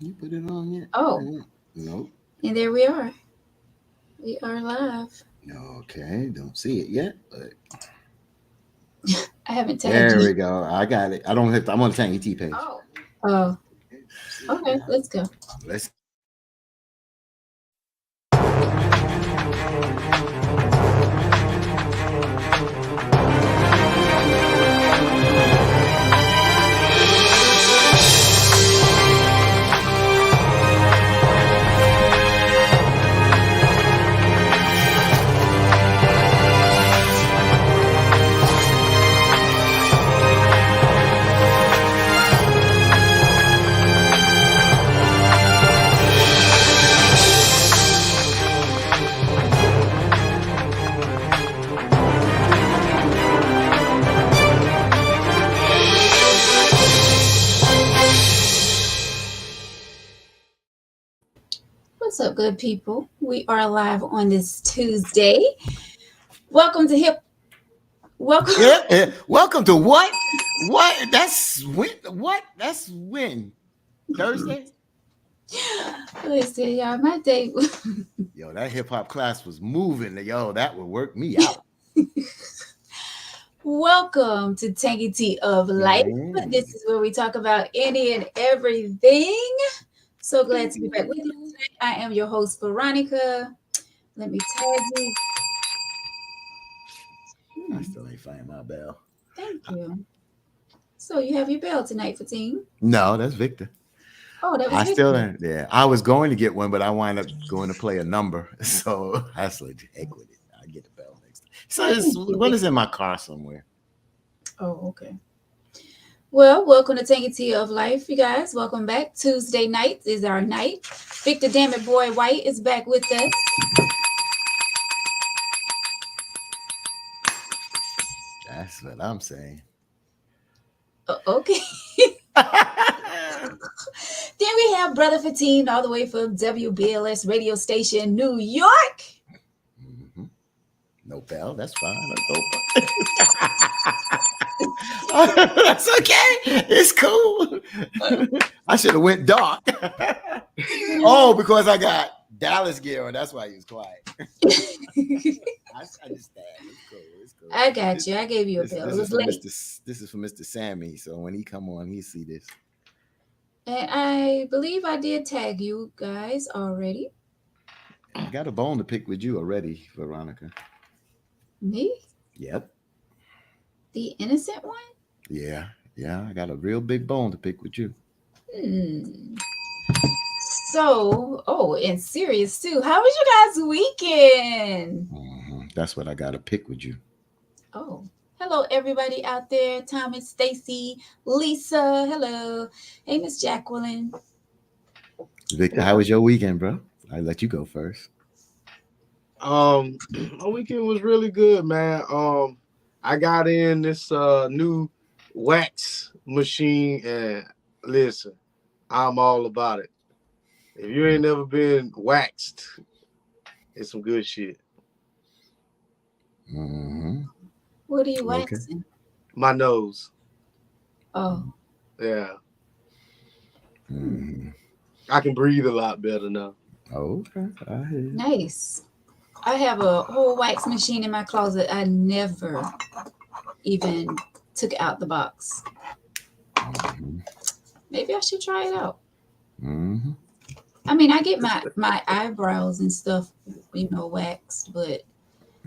You put it on yet? Oh, Nope. and there we are. We are live. Okay, don't see it yet, but I haven't tagged there you. we go. I got it. I don't have to. I'm on the Tiny T page. Oh, Okay, see it okay. now. Let's go. Let's What's up, good people? We are live on this Tuesday. Welcome to Hip. Welcome. yeah. Welcome to what? What? That's when? What? That's when? Thursday? Listen, y'all. My day. Yo, that hip hop class was moving. Yo, that would work me out. Welcome to Tanky Tea of Life. Mm. This is where we talk about any and everything. So glad to be back with you tonight. I am your host, Veronica. Let me tag you. I still ain't find my bell. Thank you. So you have your bell tonight for team. No, that's Victor. Oh, that was I still Victor. don't. Yeah, I was going to get one, but I wound up going to play a number. So I said, heck with it. I get the bell next time. So it's, Thank you, one is Victor. in my car somewhere. Oh, okay. Well, welcome to Tanky Tea of Life, you guys. Welcome back. Tuesday night is our night. Victor Dammit Boy White is back with us. That's what I'm saying. Okay. Then we have Brother Fatine all the way from WBLS radio station, New York. Mhm. No bell. That's fine. That's okay. It's cool. I should have went dark. Oh, because I got Dallas gear on. That's why he was quiet. I understand. It's cool. It's cool. I got you. I gave you a bell. It This is was for late. Mr. This is for Mr. Sammy. So when he come on, he see this. And I believe I did tag you guys already. I got a bone to pick with you already, Veronica. Me? Yep. The innocent one? Yeah. Yeah. I got a real big bone to pick with you. Hmm. So, oh, and serious too. How was you guys' weekend? That's what I got to pick with you. Oh, hello everybody out there. Thomas, Stacy, Lisa. Hello. Hey, Miss Jacqueline. Victor, how was your weekend, bro? I let you go first. My weekend was really good, man. I got in this new wax machine, and listen, I'm all about it. If you ain't never been waxed, it's some good shit. Mm-hmm. What are you Okay. waxing? My nose, Oh, yeah, Mm-hmm. I can breathe a lot better now. Okay. I hear you. nice. I have a whole wax machine in my closet. I never even took it out the box. Mm-hmm. Maybe I should try it out. Mm-hmm. I mean, I get my eyebrows and stuff, waxed, but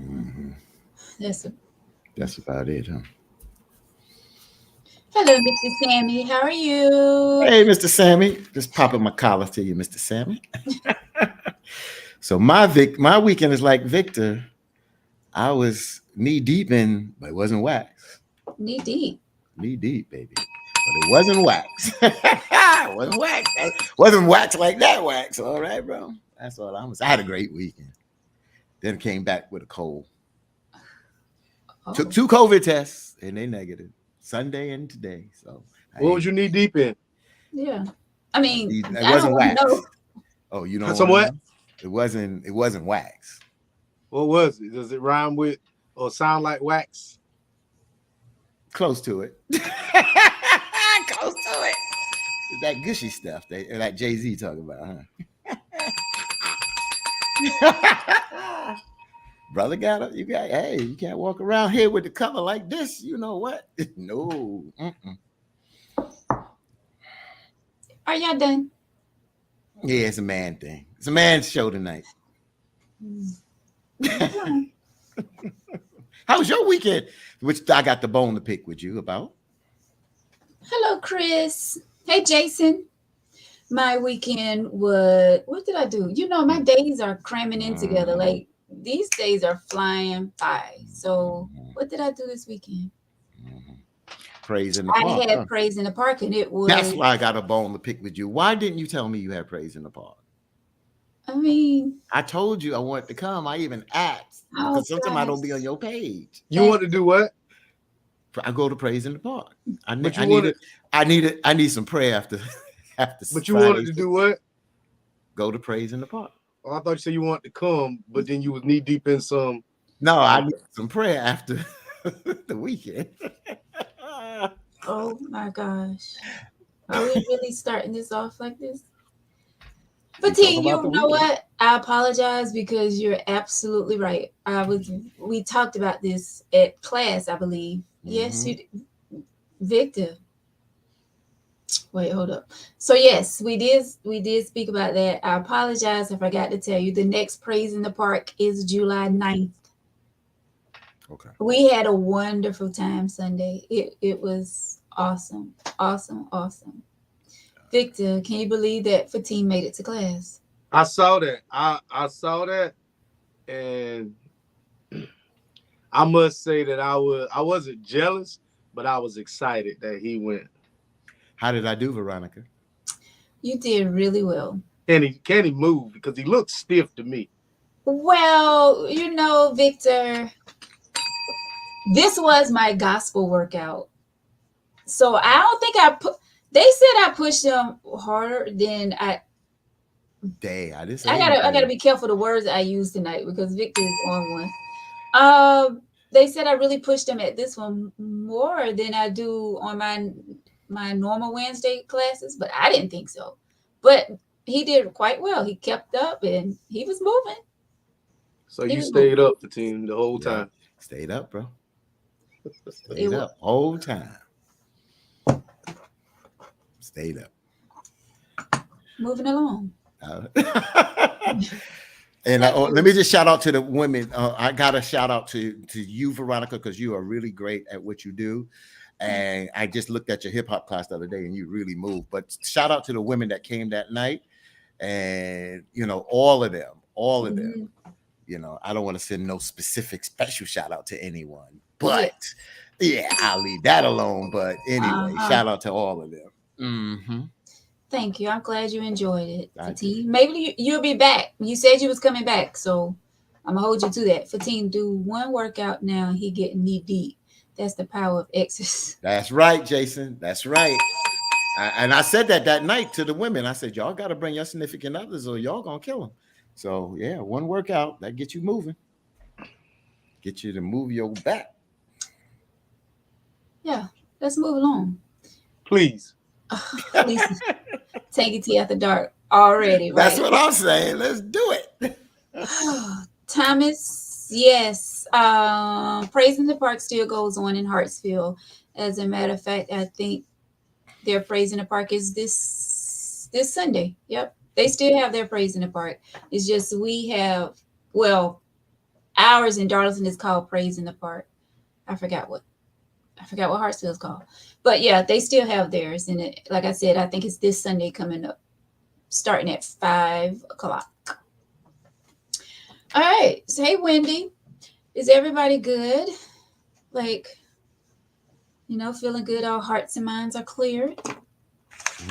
Mm-hmm. that's a That's about it, huh? hello, Mr. Sammy. How are you? Hey, Mr. Sammy. Just popping my collar to you, Mr. Sammy. So my weekend is like Victor. I was knee deep in, but it wasn't wax. Knee deep. Knee deep, baby. But it wasn't wax. It wasn't wax. It wasn't wax like that wax. All right, bro. That's all I was. I had a great weekend. Then came back with a cold. Oh, Took 2 COVID tests and they negative. Sunday and today. So I What ain't. was you knee deep in? yeah. I mean, It I don't wasn't want to wax. know. Oh, you don't want to Somewhat. know? It wasn't. It wasn't wax. What was it? Does it rhyme with or sound like wax? Close to it. Close to it. that gushy stuff that Jay-Z talking about, huh? Brother hey, you can't walk around here with the color like this. You know what? No. Mm-mm. Are y'all done? Yeah, it's a man thing. It's a man's show tonight. How was your weekend? Which I got the bone to pick with you about. Hello, Chris. Hey, Jason. My weekend was, what did I do? You know, my days are cramming in together. Like, these days are flying by. So, what did I do this weekend? Praise in the park. I had praise in the park, and it was. That's why I got a bone to pick with you. Why didn't you tell me you had praise in the park? I mean, I told you I wanted to come. I even asked because sometimes I don't be on your page. You want to do what? I go to praise in the park. I need some prayer after. But you wanted to do what? Go to praise in the park. Oh, I thought you said you wanted to come, but then you was knee deep in some. No, I need some prayer after the weekend. oh my gosh. Are we really starting this off like this? But T, you know what? I apologize because you're absolutely right. We talked about this at class, I believe. Yes, you did. Victor. Wait, hold up. So yes, we did speak about that. I apologize. I forgot to tell you the next Praise in the Park is July 9th. Okay. We had a wonderful time Sunday. It was awesome. Awesome. Victor, can you believe that Fatim made it to class? I saw that. I saw that, and I must say that I wasn't jealous, but I was excited that he went. How did I do, Veronica? You did really well. Can he move? Because he looks stiff to me. Well, you know, Victor, this was my gospel workout. So I don't think they said I pushed him harder than I. I gotta be careful the words I use tonight because Victor is on one. They said I really pushed him at this one more than I do on my normal Wednesday classes, but I didn't think so. But he did quite well. He kept up and he was moving. So you stayed up the team the whole time. Stayed up, bro. Stayed up whole time. Stayed up. Moving along. And let me just shout out to the women. I got a shout out to you, Veronica, because you are really great at what you do. And I just looked at your hip hop class the other day and you really moved. But shout out to the women that came that night. And, you know, all of them, you know, I don't want to send no specific special shout out to anyone. But yeah, I'll leave that alone. But anyway, shout out to all of them. Mm-hmm. Thank you. I'm glad you enjoyed it, Fatim. Maybe you'll be back. You said you was coming back, so I'm gonna hold you to that. Fatim, do one workout now. He getting knee deep. That's the power of exercise. That's right, Jason. That's right. And I said that night to the women. I said, y'all got to bring your significant others or y'all gonna kill them. So yeah, one workout that gets you moving. Get you to move your back. Yeah, let's move along. Please. Please. Take it to after dark already. Right? That's what I'm saying. Let's do it. Thomas, yes. Praise in the Park still goes on in Hartsville. As a matter of fact, I think their Praise in the Park is this Sunday. Yep. They still have their Praise in the Park. It's just we have, ours in Darlington is called Praise in the Park. I forgot what Hartsville is called. But yeah, they still have theirs. And it, like I said, I think it's this Sunday coming up, starting at 5:00. All right. So, hey, Wendy, is everybody good? Like, you know, feeling good? Our hearts and minds are cleared?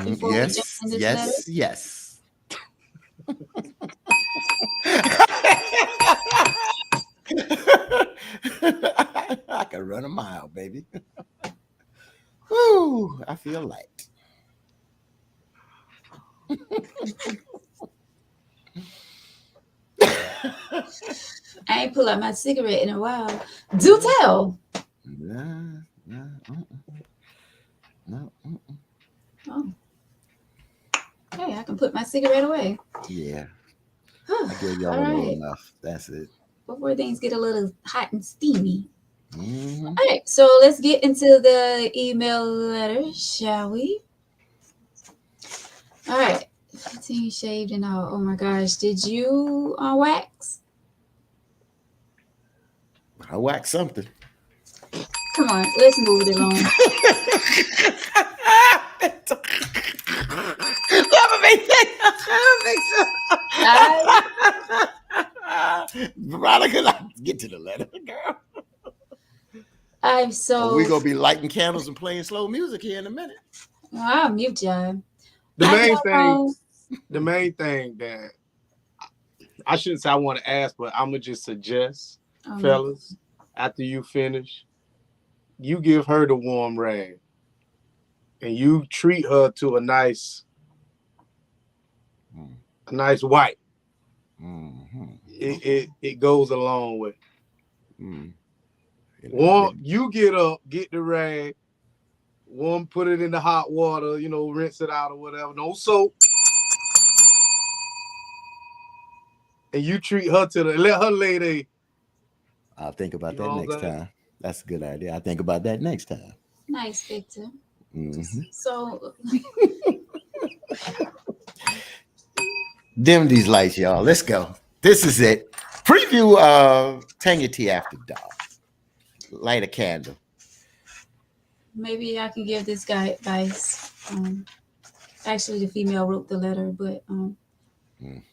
Yes. I can run a mile, baby. Woo, I feel light. I ain't pull out my cigarette in a while. Do tell. No. Oh. I can put my cigarette away. Yeah, I gave y'all All a little right. enough. That's it. Before things get a little hot and steamy. Mhm. All right, so let's get into the email letter, shall we? All right, 15 shaved and all. Oh my gosh, did you wax? I whacked something. Come on, let's move it along. Never make that. Veronica, let's get to the letter, girl. I'm We're so. gonna be lighting candles and playing slow music here in a minute. I'll mute y'all. The I main got thing, wrong. the main thing that I shouldn't say I want to ask, but I'm gonna just suggest, fellas, after you finish, you give her the warm rag, and you treat her to a nice wipe. Mm-hmm. It goes a long way. Mm. One, you get up, get the rag. One, put it in the hot water, rinse it out or whatever. No soap. And you treat her let her lay there. I'll think about that next time. That's a good idea. I'll think about that next time. Nice, Victor. Mm-hmm. So, dim these lights, y'all. Let's go. This is it. Preview of Tanya T After Dark. Light a candle. maybe I can give this guy advice. Actually, the female wrote the letter, but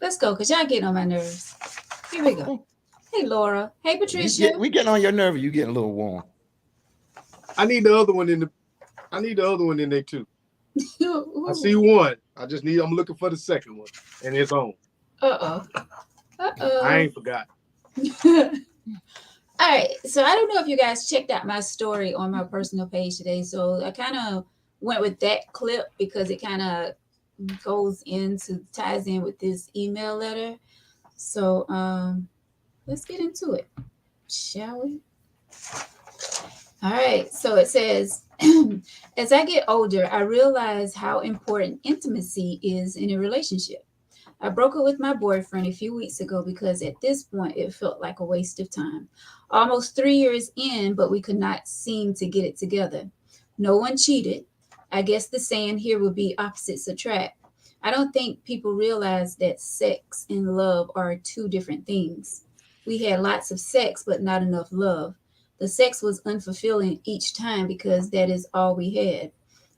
let's go, because y'all getting on my nerves. Here we go. Hey, Laura. Hey, Patricia. We getting on your nerve. You getting a little warm. I need the other one in there too. I see one. I'm looking for the second one. And it's on. Uh-oh. I ain't forgot. All right. So I don't know if you guys checked out my story on my personal page today. So I kind of went with that clip because it kind of ties in with this email letter. So let's get into it, shall we? All right. So it says, as I get older, I realize how important intimacy is in a relationship. I broke up with my boyfriend a few weeks ago because at this point it felt like a waste of time. Almost 3 years in, but we could not seem to get it together. No one cheated. I guess the saying here would be opposites attract. I don't think people realize that sex and love are two different things. We had lots of sex, but not enough love. The sex was unfulfilling each time because that is all we had.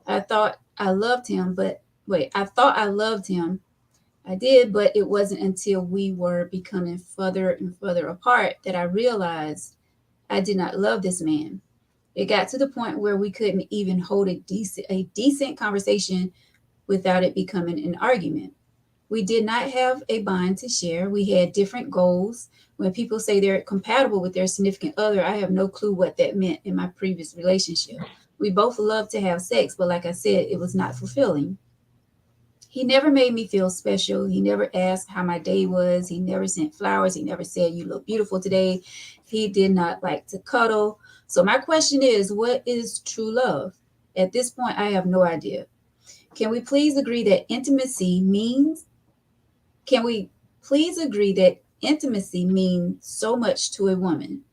I thought I loved him. I did, but it wasn't until we were becoming further and further apart that I realized I did not love this man. It got to the point where we couldn't even hold a decent conversation without it becoming an argument. We did not have a bond to share. We had different goals. When people say they're compatible with their significant other, I have no clue what that meant in my previous relationship. We both loved to have sex, but like I said, it was not fulfilling. He never made me feel special. He never asked how my day was. He never sent flowers. He never said, "You look beautiful today." He did not like to cuddle. So my question is, what is true love? At this point, I have no idea. Can we please agree that intimacy means so much to a woman?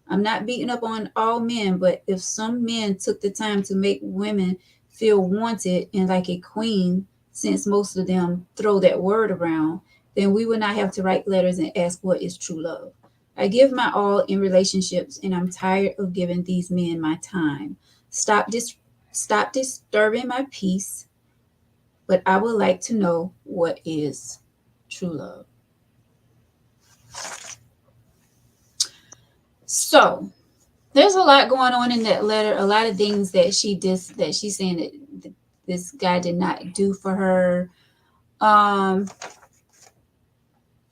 I'm not beating up on all men, but if some men took the time to make women feel wanted and like a queen, since most of them throw that word around, then we would not have to write letters and ask what is true love. I give my all in relationships, and I'm tired of giving these men my time. Stop disturbing my peace, but I would like to know what is true love. So there's a lot going on in that letter. A lot of things that she's saying that this guy did not do for her.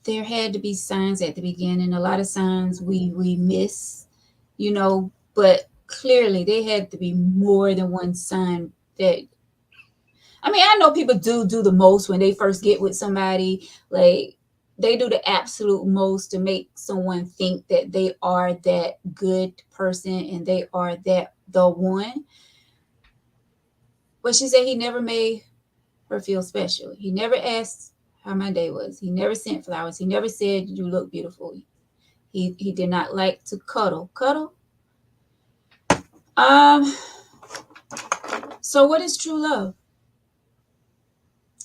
There had to be signs at the beginning. A lot of signs we miss, but clearly there had to be more than one sign that. I mean, I know people do the most when they first get with somebody. Like, they do the absolute most to make someone think that they are that good person and they are that the one. But she said he never made her feel special. He never asked how my day was. He never sent flowers. He never said you look beautiful. He did not like to cuddle. Cuddle. Um. So what is true love?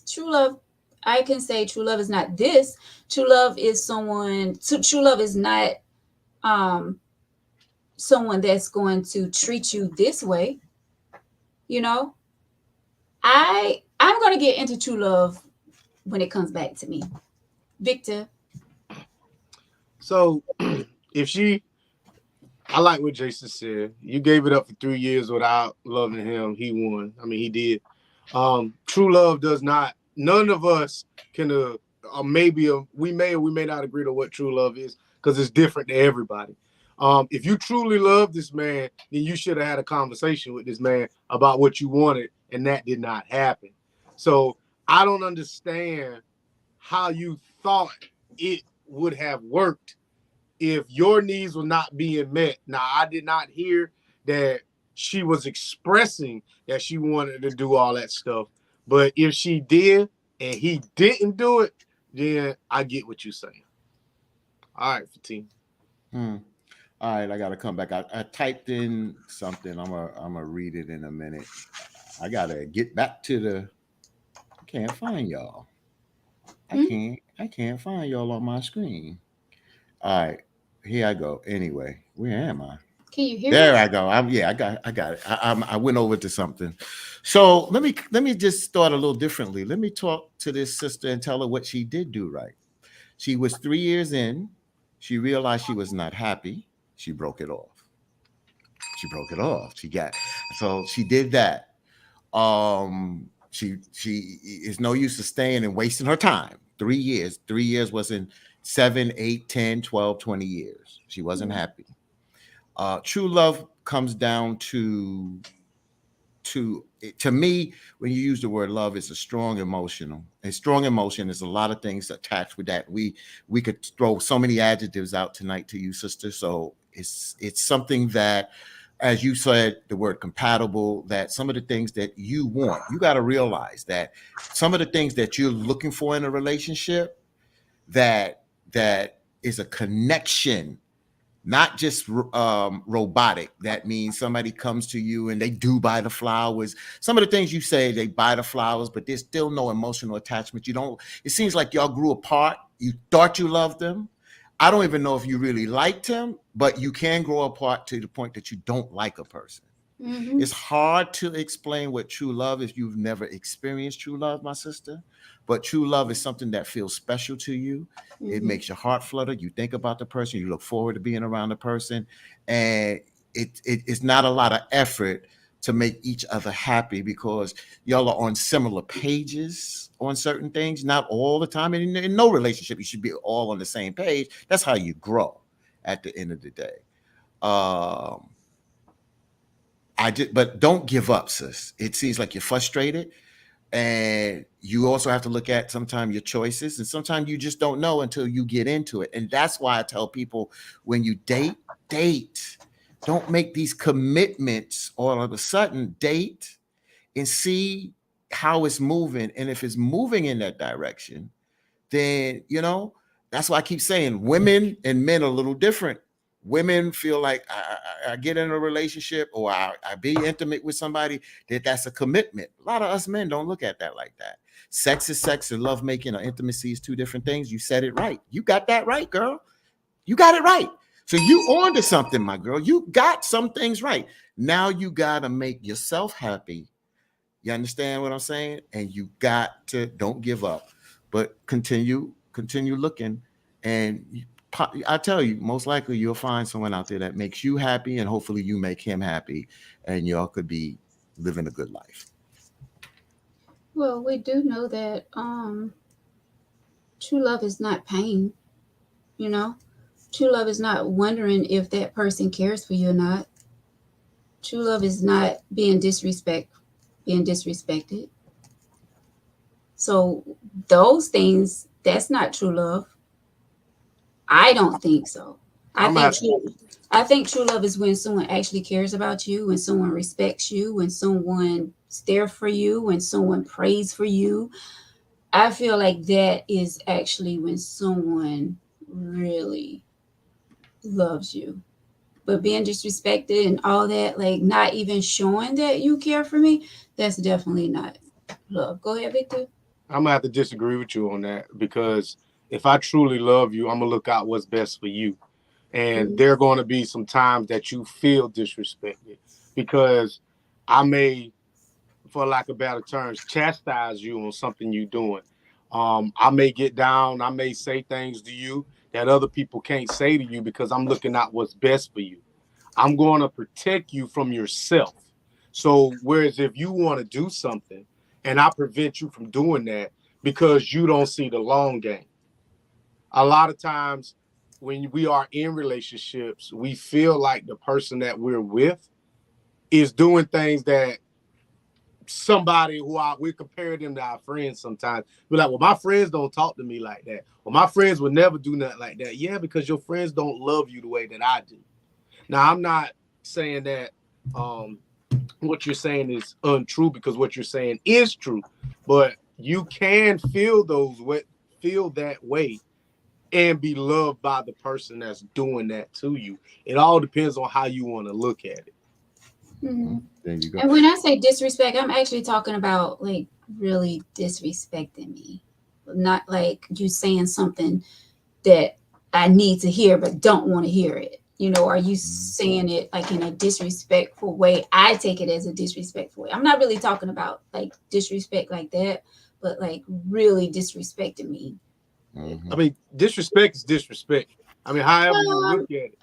True love, I can say true love is not this. True love is someone. True love is not um someone that's going to treat you this way. You know, I'm gonna get into true love when it comes back to me. Victor. So if she, I like what Jason said. You gave it up for 3 years without loving him. He won. I mean, he did. True love does not. None of us can. We may or we may not agree to what true love is because it's different to everybody. If you truly love this man, then you should have had a conversation with this man about what you wanted, and that did not happen. So I don't understand how you thought it would have worked if your needs were not being met. Now, I did not hear that she was expressing that she wanted to do all that stuff. But if she did and he didn't do it, then I get what you're saying. All right, Fatim. All right, I gotta come back. I typed in something. I'm gonna read it in a minute. I gotta get back to the. I can't find y'all. I can't find y'all on my screen. All right, here I go. Anyway, where am I? Can you hear There me? I go. I got it. I went over to something. So let me just start a little differently. Let me talk to this sister and tell her what she did do right. She was 3 years in. She realized she was not happy. She broke it off. She broke it off. She did that. She is no use of staying and wasting her time. 3 years. 3 years wasn't 7, 8, 10, 12, 20 years. She wasn't happy. True love comes down to me, when you use the word love, it's a strong emotional. A strong emotion is a lot of things attached with that. We could throw so many adjectives out tonight to you, sister. So it's something that, as you said, the word compatible, that some of the things that you want, you got to realize that some of the things that you're looking for in a relationship, that is a connection, not just robotic. That means somebody comes to you and they do buy the flowers. Some of the things you say, they buy the flowers, but there's still no emotional attachment. It seems like y'all grew apart. You thought you loved them. I don't even know if you really liked him, but you can grow apart to the point that you don't like a person. Mm-hmm. It's hard to explain what true love is if you've never experienced true love, my sister. But true love is something that feels special to you. It makes your heart flutter. You think about the person. You look forward to being around the person. And it's not a lot of effort to make each other happy because y'all are on similar pages on certain things, not all the time. And in no relationship, you should be all on the same page. That's how you grow at the end of the day. But don't give up, sis. It seems like you're frustrated. And you also have to look at sometimes your choices. And sometimes you just don't know until you get into it. And that's why I tell people, when you date. Don't make these commitments all of a sudden. Date and see how it's moving. And if it's moving in that direction, then, that's why I keep saying women and men are a little different. Women feel like I get in a relationship or I be intimate with somebody, that's a commitment. A lot of us men don't look at that like that. Sex is sex and lovemaking or intimacy is two different things. You said it right. You got that right, girl. You got it right. So you on to something, my girl. You got some things right. Now you got to make yourself happy. You understand what I'm saying? And you got to, don't give up, but continue looking. And I tell you, most likely you'll find someone out there that makes you happy, and hopefully you make him happy, and y'all could be living a good life. Well, we do know that true love is not pain. True love is not wondering if that person cares for you or not. True love is not being disrespected. So those things, that's not true love. I don't think so. I I'm think at, true. I think true love is when someone actually cares about you, when someone respects you, when someone's there for you, when someone prays for you. I feel like that is actually when someone really loves you. But being disrespected and all that, like not even showing that you care for me, that's definitely not love. Go ahead, Victor. I'm gonna have to disagree with you on that because if I truly love you, I'm gonna look out what's best for you. And Mhm. there are going to be some times that you feel disrespected because I may, for lack of better terms, chastise you on something you're doing. I may get down, I may say things to you that other people can't say to you because I'm looking out what's best for you. I'm going to protect you from yourself. So, whereas if you want to do something and I prevent you from doing that because you don't see the long game, a lot of times when we are in relationships, we feel like the person that we're with is doing things that somebody we compare them to our friends sometimes. We're like, well, my friends don't talk to me like that. Well, my friends would never do nothing like that. Yeah, because your friends don't love you the way that I do. Now, I'm not saying that um, what you're saying is untrue because what you're saying is true, but you can feel that way and be loved by the person that's doing that to you. It all depends on how you want to look at it. Hmm. There you go. And when I say disrespect, I'm actually talking about like really disrespecting me, not like you saying something that I need to hear but don't want to hear it. Are you Mhm. saying it like in a disrespectful way? I take it as a disrespectful way. I'm not really talking about like disrespect like that, but like really disrespecting me. I Mhm. mean, disrespect is disrespect. I mean, however you look Um, at it.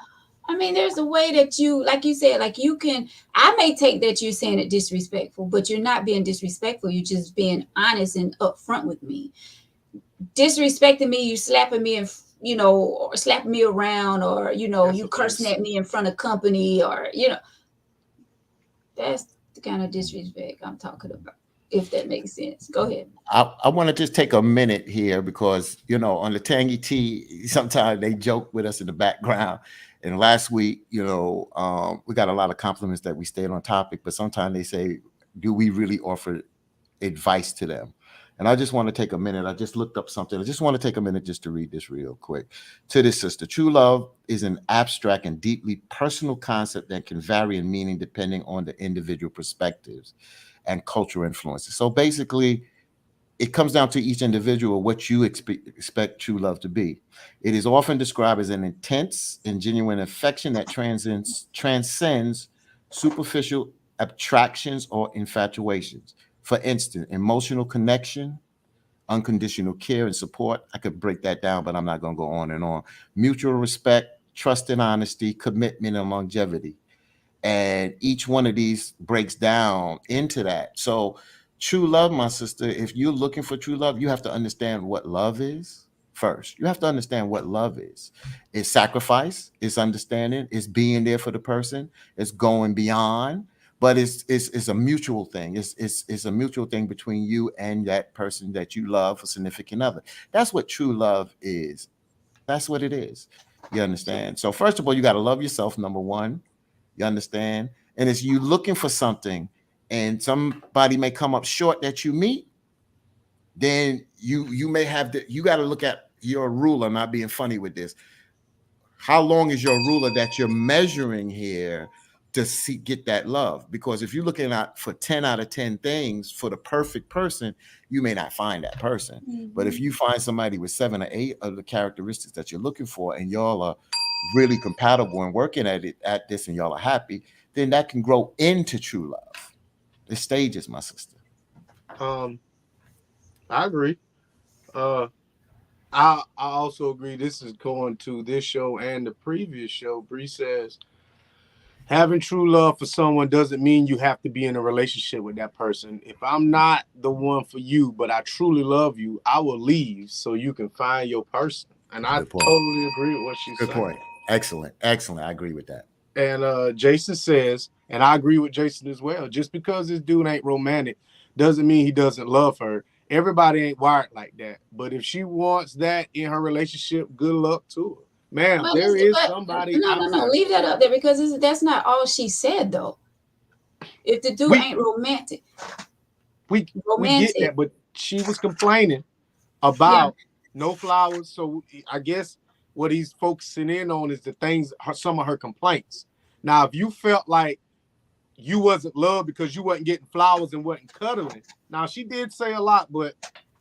I mean, there's a way that you, like you said, like you can. I may take that you're saying it disrespectful, but you're not being disrespectful. You're just being honest and upfront with me. Disrespecting me, you slapping me and or slapping me around, or That's you cursing offensive. at me in front of company, or that's the kind of disrespect I'm talking about. If that makes sense, go ahead. I want to just take a minute here because on the Tangy T, sometimes they joke with us in the background. And last week, we got a lot of compliments that we stayed on topic, but sometimes they say, "Do we really offer advice to them?" And I just want to take a minute. I just looked up something. I just want to take a minute just to read this real quick. To this sister, true love is an abstract and deeply personal concept that can vary in meaning depending on the individual perspectives and cultural influences. So basically, it comes down to each individual what you expect true love to be. It is often described as an intense and genuine affection that transcends superficial attractions or infatuations. For instance, emotional connection, unconditional care and support. I could break that down, but I'm not going to go on and on. Mutual respect, trust and honesty, commitment and longevity. And each one of these breaks down into that. So true love, my sister, if you're looking for true love, you have to understand what love is first. You have to understand what love is. It's sacrifice, it's understanding, it's being there for the person, it's going beyond, but it's a mutual thing. It's a mutual thing between you and that person that you love, a significant other. That's what true love is. That's what it is. You understand? So first of all, you got to love yourself, number one. You understand? And it's you looking for something and somebody may come up short that you meet, then you may have you got to look at your ruler, not being funny with this. How long is your ruler that you're measuring here to get that love? Because if you're looking at for 10 out of 10 things for the perfect person, you may not find that person. But if Mhm. you find somebody with 7 or 8 of the characteristics that you're looking for and y'all are really compatible and working at this and y'all are happy, then that can grow into true love. It's stages, my sister. Um, I agree. Uh, I also agree. This is going to this show and the previous show. Bree says having true love for someone doesn't mean you have to be in a relationship with that person. If I'm not the one for you, but I truly love you, I will leave so you can find your person. And I Good point. totally agree with what she's Good saying. point. Excellent. Excellent. I agree with that. And Jason says, and I agree with Jason as well, just because this dude ain't romantic doesn't mean he doesn't love her. Everybody ain't wired like that. But if she wants that in her relationship, good luck to her. Ma'am, But there listen, is but somebody no, outside. leave that up there because that's not all she said though. If the dude We ain't romantic, we get that, but she was complaining yeah, about no flowers. So I guess what he's focusing in on is the things, some of her complaints. Now, if you felt like you wasn't loved because you wasn't getting flowers and wasn't cuddling, now she did say a lot, but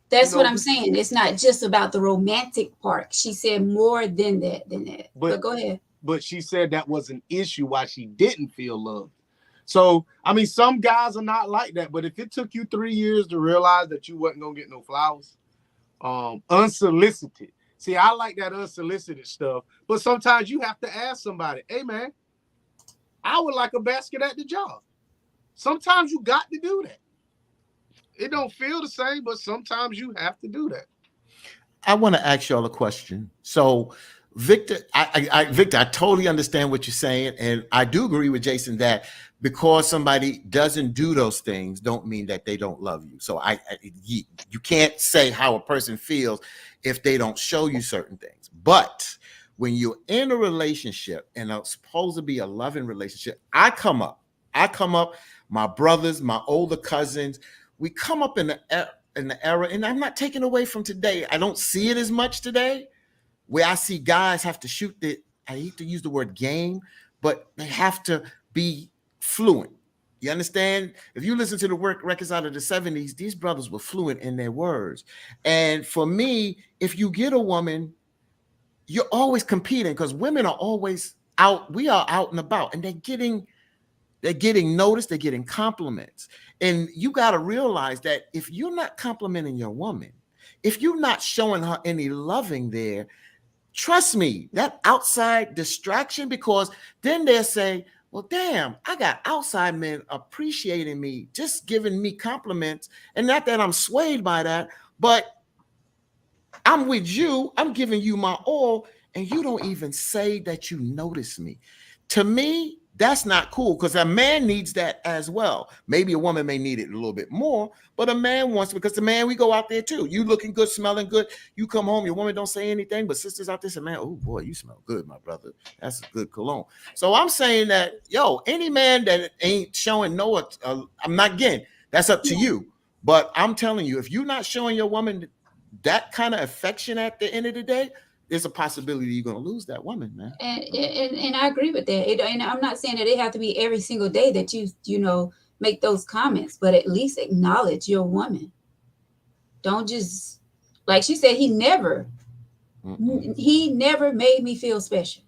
that's what I'm saying. It's not just about the romantic part. She said more than that. But go ahead. But she said that was an issue why she didn't feel loved. So, I mean, some guys are not like that, but if it took you 3 years to realize that you wasn't gonna get no flowers, unsolicited. See, I like that unsolicited stuff, but sometimes you have to ask somebody, hey man, I would like a basket at the job. Sometimes you got to do that. It don't feel the same, but sometimes you have to do that. I want to ask y'all a question. So, Victor, Victor, I totally understand what you're saying, and I do agree with Jason that because somebody doesn't do those things, don't mean that they don't love you. So, you can't say how a person feels if they don't show you certain things. But when you're in a relationship and it's supposed to be a loving relationship, I come up, my brothers, my older cousins, we come up in the era, and I'm not taking away from today. I don't see it as much today, where I see guys have to shoot I hate to use the word game, but they have to be fluent. You understand? If you listen to the records out of the 70s, these brothers were fluent in their words. And for me, if you get a woman, you're always competing because women are always out. We are out and about, and they're getting noticed, they're getting compliments. And you got to realize that if you're not complimenting your woman, if you're not showing her any loving there, trust me, that outside distraction, because then they'll say, well, damn, I got outside men appreciating me, just giving me compliments. And not that I'm swayed by that, but I'm with you, I'm giving you my all, and you don't even say that you notice me. To me, that's not cool, because a man needs that as well. Maybe a woman may need it a little bit more, but a man wants, because the man, we go out there too. You looking good, smelling good. You come home, your woman don't say anything, but sisters out there say, man, oh boy, you smell good, my brother. That's a good cologne. So I'm saying that, yo, any man that ain't showing no, I'm not getting, that's up to you. But I'm telling you, if you're not showing your woman that kind of affection at the end of the day, there's a possibility you're going to lose that woman, man. And I agree with that. And I'm not saying that it have to be every single day that you know make those comments, but at least acknowledge your woman. Don't just, like she said, he never made me feel special.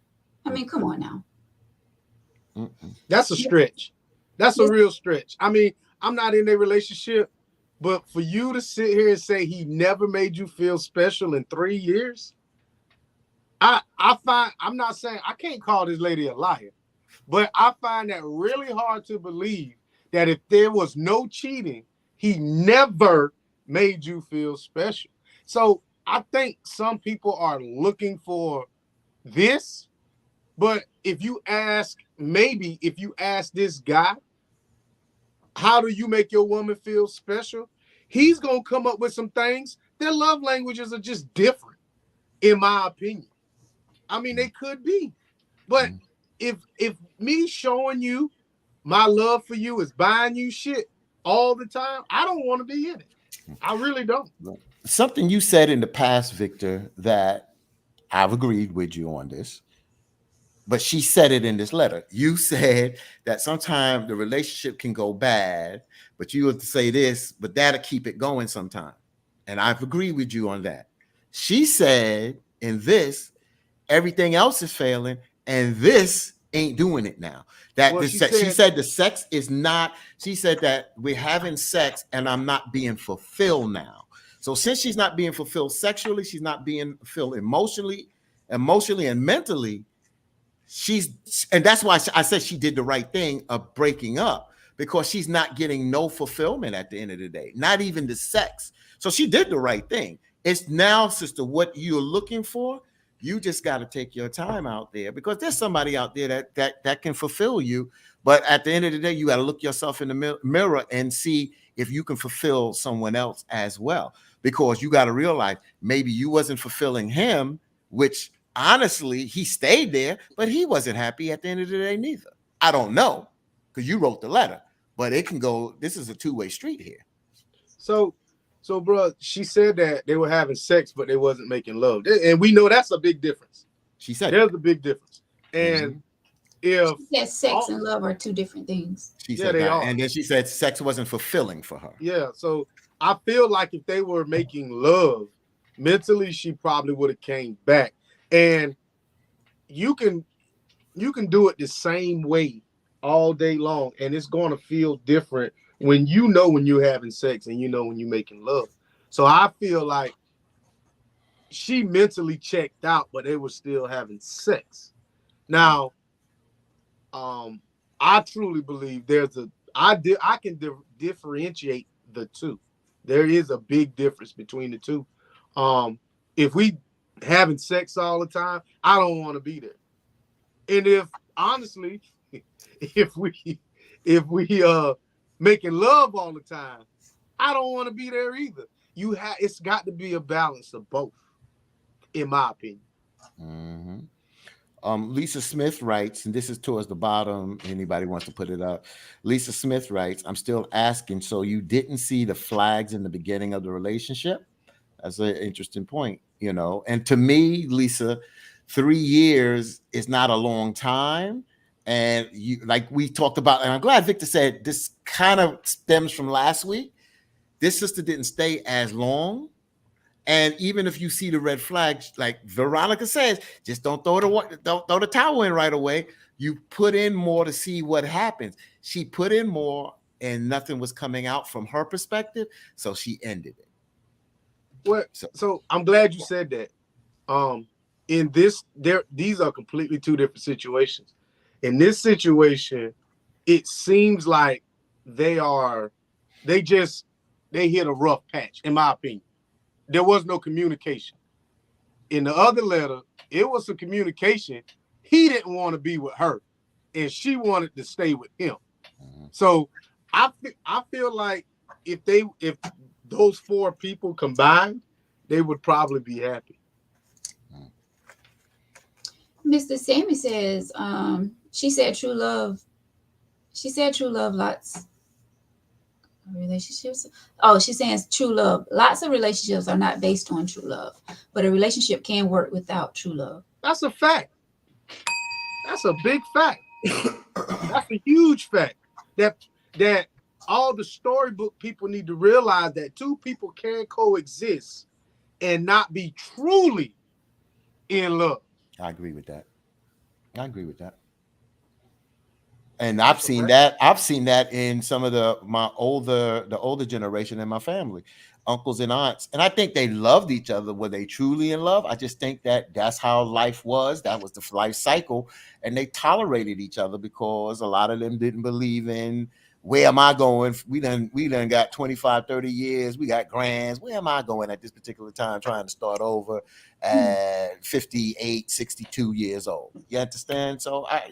I mean, come on now. That's a stretch. That's a real stretch. I mean, I'm not in a relationship, but for you to sit here and say he never made you feel special in 3 years, I find, I'm not saying, I can't call this lady a liar, but I find that really hard to believe that if there was no cheating, he never made you feel special. So I think some people are looking for this, but if you ask this guy, how do you make your woman feel special? He's going to come up with some things. Their love languages are just different, in my opinion. I mean, they could be. But if me showing you my love for you is buying you shit all the time, I don't want to be in it. I really don't. Something you said in the past, Victor, that I've agreed with you on this, but she said it in this letter. You said that sometimes the relationship can go bad, but you have to say this, but that'll keep it going sometime. And I've agreed with you on that. She said in this, everything else is failing, and this ain't doing it now. She said the sex is not, she said that we're having sex and I'm not being fulfilled now. So since she's not being fulfilled sexually, she's not being fulfilled emotionally and mentally, and that's why I said she did the right thing of breaking up, because she's not getting no fulfillment at the end of the day, not even the sex. So she did the right thing. It's now, sister, what you're looking for. You just got to take your time out there, because there's somebody out there that can fulfill you. But at the end of the day, you got to look yourself in the mirror and see if you can fulfill someone else as well, because you got to realize maybe you wasn't fulfilling him, which honestly, he stayed there, but he wasn't happy at the end of the day neither. I don't know, because you wrote the letter, but it can go. This is a two-way street here. So, bro, she said that they were having sex, but they wasn't making love, and we know that's a big difference. She said there's a big difference, and if She said sex and love are two different things. she said they that, are. and then she said sex wasn't fulfilling for her. Yeah, so I feel like if they were making love, mentally she probably would have came back. And you can do it the same way all day long, and it's going to feel different when you're having sex and when you're making love. So I feel like she mentally checked out, but they were still having sex. Now, I truly believe I can differentiate the two. There is a big difference between the two. If we having sex all the time, I don't want to be there. And if honestly, if we making love all the time, I don't want to be there either. It's got to be a balance of both, in my opinion. Mm-hmm. Lisa Smith writes, and this is towards the bottom. Anybody wants to put it up? Lisa Smith writes, I'm still asking, so you didn't see the flags in the beginning of the relationship? That's an interesting point, And to me, Lisa, 3 years is not a long time. And like we talked about, and I'm glad Victor said this kind of stems from last week. This sister didn't stay as long. And even if you see the red flags, like Veronica says, just don't throw the towel in right away. You put in more to see what happens. She put in more and nothing was coming out from her perspective. So she ended it. Well, so I'm glad you said that. These are completely two different situations. In this situation, it seems like they hit a rough patch, in my opinion. There was no communication. In the other letter, it was a communication. He didn't want to be with her, and she wanted to stay with him. Mm-hmm. So I feel like if those 4 people combined, they would probably be happy. Mr. Sammy says, she said true love lots relationships. Oh, she's saying true love. Lots of relationships are not based on true love, but a relationship can work without true love. That's a fact. That's a big fact. That's a huge fact. That all the storybook people need to realize that 2 people can coexist and not be truly in love. I agree with that. And I've seen that in some of the older generation in my family, uncles and aunts. And I think they loved each other. Were they truly in love? I just think that's how life was. That was the life cycle. And they tolerated each other because a lot of them didn't believe in, where am I going? We done got 25, 30 years. We got grands. Where am I going at this particular time trying to start over at 58, 62 years old? You understand? So I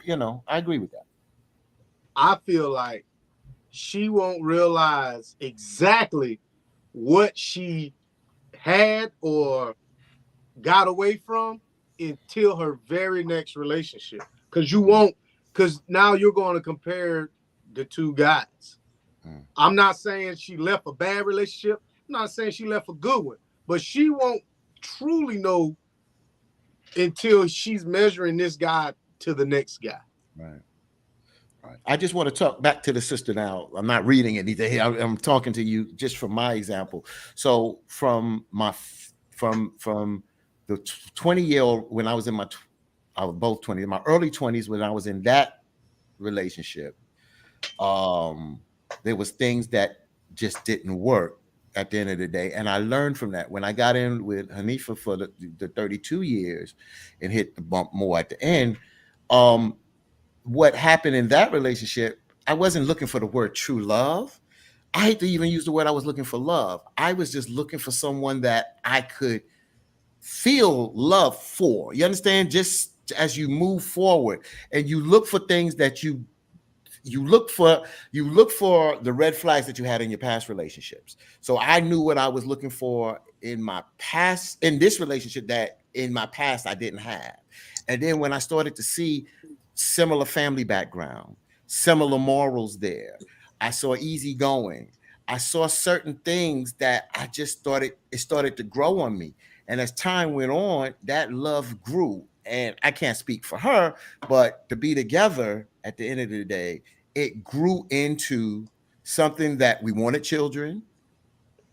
agree with that. I feel like she won't realize exactly what she had or got away from until her very next relationship. Because now you're going to compare the 2 guys. I'm not saying she left a bad relationship. I'm not saying she left a good one. But she won't truly know until she's measuring this guy to the next guy. Right. I just want to talk back to the sister now. I'm not reading anything here. I'm talking to you just from my example. So from the 20-year-old, when I was I was both 20, in my early 20s, when I was in that relationship, there was things that just didn't work at the end of the day. And I learned from that. When I got in with Hanifa for the 32 years and hit the bump more at the end, what happened in that relationship, I wasn't looking for the word true love. I hate to even use the word I was looking for love. I was just looking for someone that I could feel love for. You understand? Just as you move forward and you look for things that you look for the red flags that you had in your past relationships. So I knew what I was looking for in my past, in this relationship, that in my past I didn't have. And then when I started to see similar family background, similar morals there, I saw easygoing. I saw certain things that I just started, it started to grow on me. And as time went on, that love grew. And I can't speak for her, but to be together at the end of the day, it grew into something that we wanted children,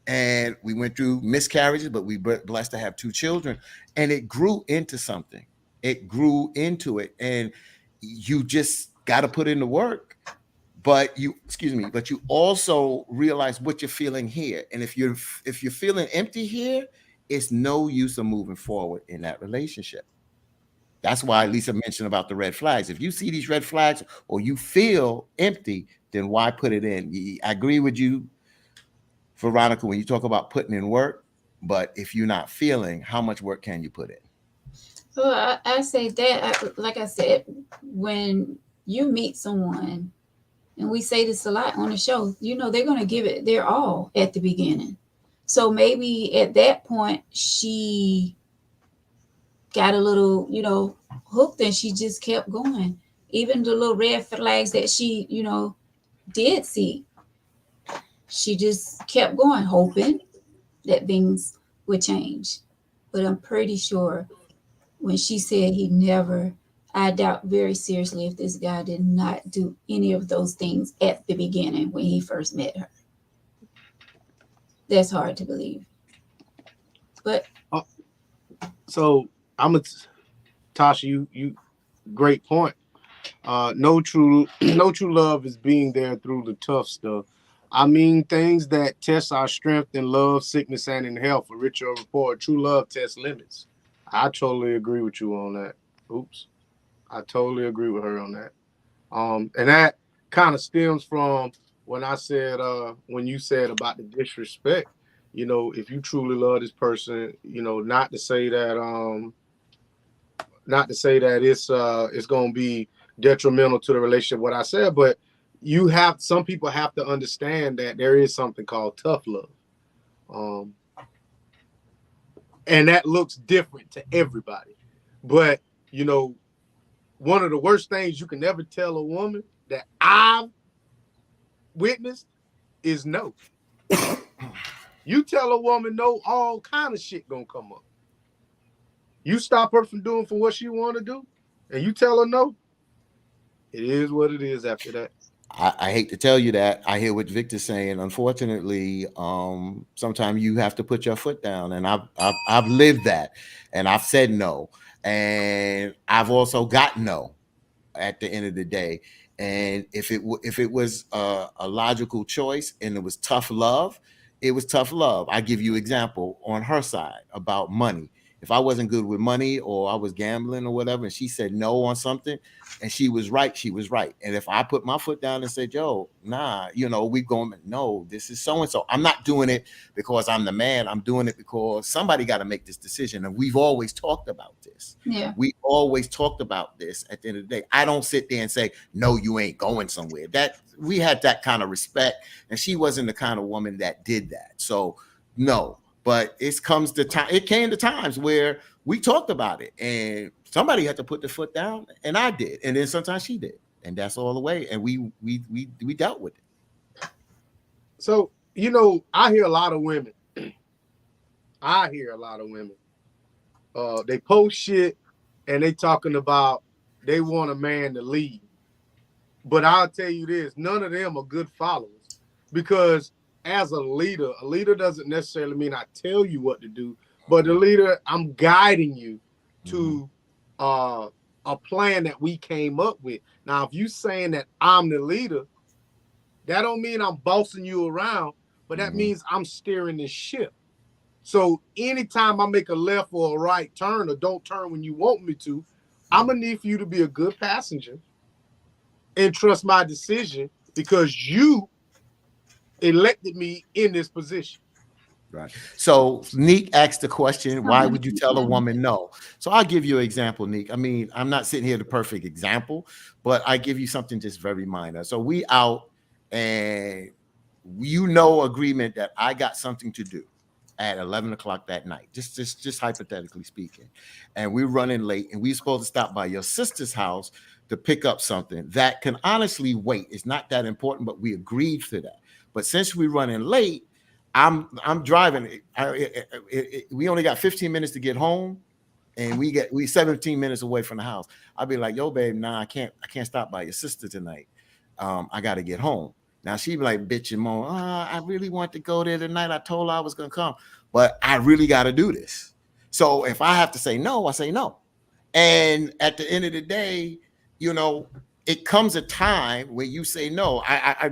and we went through miscarriages, but we were blessed to have 2 children, and it grew into something. It grew into it, and you just got to put in the work. But you, excuse me, but you also realize what you're feeling here, and if you're feeling empty here, it's no use of moving forward in that relationship. That's why Lisa mentioned about the red flags. If you see these red flags or you feel empty, then why put it in? I agree with you, Veronica, when you talk about putting in work, but if you're not feeling, how much work can you put in? Well, I say that, like I said, when you meet someone, and we say this a lot on the show, they're going to give it their all at the beginning. So maybe at that point, she got a little, hooked, and she just kept going. Even the little red flags that she, did see, she just kept going, hoping that things would change. But I'm pretty sure when she said he never, I doubt very seriously if this guy did not do any of those things at the beginning when he first met her. That's hard to believe. But so I'm a Tasha, you great point. No true love is being there through the tough stuff. I mean, things that test our strength in love, sickness, and in health. A richer report, true love tests limits. I totally agree with you on that. Oops. I totally agree with her on that. And that kind of stems from when I said, when you said about the disrespect, if you truly love this person, not to say that it's going to be detrimental to the relationship, what I said, but some people have to understand that there is something called tough love. And that looks different to everybody. But, one of the worst things you can ever tell a woman that I've witnessed is no. You tell a woman no, all kind of shit gonna come up. You stop her from doing for what she want to do, and you tell her no, it is what it is after that. I hate to tell you that. I hear what Victor's saying. Unfortunately, sometimes you have to put your foot down, and I've lived that, and I've said no, and I've also got no at the end of the day. And if it was a logical choice and it was tough love, it was tough love. I give you example on her side about money. If I wasn't good with money or I was gambling or whatever, and she said no on something, and she was right, she was right. And if I put my foot down and said, yo, nah, we going, no, this is so-and-so. I'm not doing it because I'm the man. I'm doing it because somebody got to make this decision. And we've always talked about this. yeah, We always talked about this at the end of the day. I don't sit there and say, no, you ain't going somewhere. That we had that kind of respect. And she wasn't the kind of woman that did that. So no. But it came to times where we talked about it, and somebody had to put the foot down, and I did, and then sometimes she did, and that's all the way. And we dealt with it. So I hear a lot of women. They post shit, and they talking about they want a man to lead. But I'll tell you this: none of them are good followers, because as a leader doesn't necessarily mean I tell you what to do, but the leader, I'm guiding you to a plan that we came up with. Now, if you saying that I'm the leader, that don't mean I'm bossing you around, but that means I'm steering the ship. So anytime I make a left or a right turn, or don't turn when you want me to, I'm gonna need for you to be a good passenger and trust my decision, because you elected me in this position. Right. So Neek asked the question, why would you tell a woman no? So I'll give you an example, Neek. I mean, I'm not sitting here the perfect example, but I give you something just very minor. So we out, and agreement that I got something to do. at 11 o'clock that night, just hypothetically speaking, and we're running late, and we're supposed to stop by your sister's house to pick up something that can honestly wait. It's not that important, but we agreed to that. But since we're running late, I'm driving. We only got 15 minutes to get home, and we 17 minutes away from the house. I'll be like, yo, babe, nah, I can't stop by your sister tonight. I got to get home. Now she'd be like, bitch and moan, I really want to go there tonight. I told her I was gonna come, but I really got to do this. So if I have to say no, I say no. And at the end of the day, you know, it comes a time where you say no.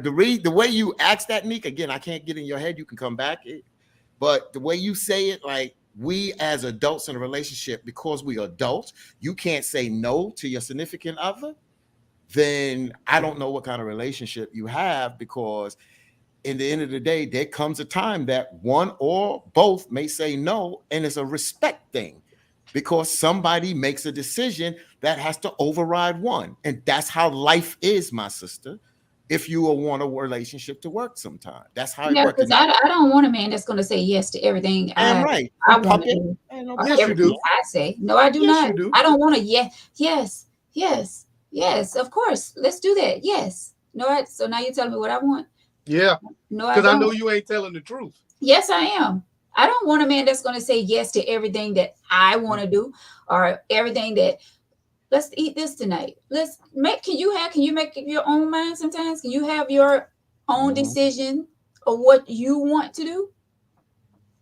The way you ask that, Nick, again, I can't get in your head. You can come back, but the way you say it, like, we as adults in a relationship, because we adults, you can't say no to your significant other. Then I don't know what kind of relationship you have, because in the end of the day, there comes a time that one or both may say no, and it's a respect thing, because somebody makes a decision that has to override one. And that's how life is, my sister. If you will want a relationship to work sometime, that's how it works. Because I don't want a man that's going to say yes to everything I want to do. Yes, you do. I say. No, I do not. You do. I don't want to yes, of course. Let's do that. Yes. No, so now you're telling me what I want? Yeah. No, because I know you ain't telling the truth. Yes, I am. I don't want a man that's going to say yes to everything that I want to do, or everything that, let's eat this tonight. Can you make your own mind sometimes? Can you have your own decision of what you want to do?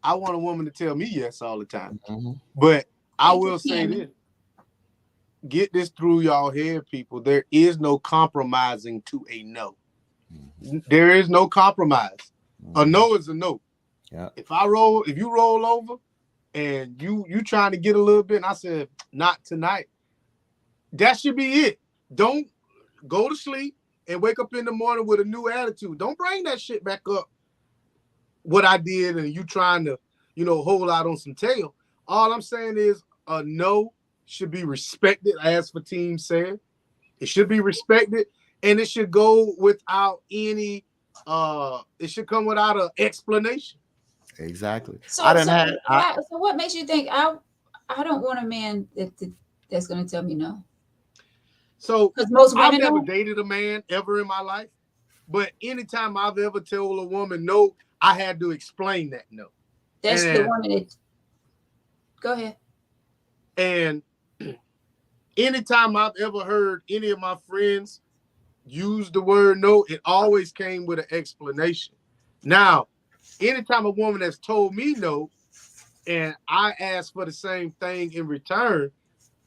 I want a woman to tell me yes all the time. But I will say this. Get this through y'all head, people. There is no compromising to a no. There is no compromise. A no is a no. Yeah. If you roll over and you trying to get a little bit, and I said, not tonight, that should be it. Don't go to sleep and wake up in the morning with a new attitude. Don't bring that shit back up. What I did, and you trying to, hold out on some tail. All I'm saying is a no should be respected, as Fatim said. It should be respected, and it should go without any, it should come without an explanation. Exactly. So what makes you think I don't want a man that's going to tell me no? So because most women I've never dated a man ever in my life, but anytime I've ever told a woman no, I had to explain that no. That's the woman that. Go ahead. And anytime I've ever heard any of my friends use the word no, it always came with an explanation. Now, anytime a woman has told me no, and I ask for the same thing in return,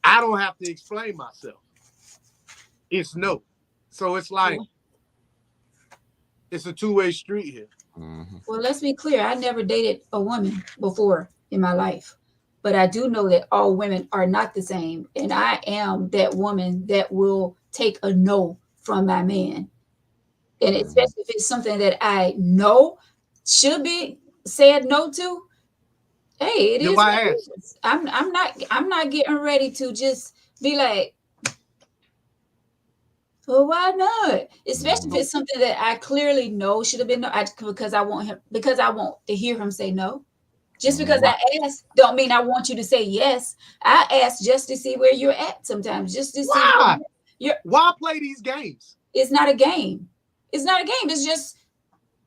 I don't have to explain myself. It's no. So it's like, it's a two-way street here. Well, let's be clear. I never dated a woman before in my life, but I do know that all women are not the same. And I am that woman that will take a no from my man. And especially if it's something that I know should be said no to. Hey, it is. What it is. I'm not getting ready to just be like, well, why not? Especially if it's something that I clearly know should have been no, because I want to hear him say no. Just because I asked don't mean I want you to say yes. I asked just to see where you're at sometimes, just to see why play these games? It's not a game. It's not a game. It's just,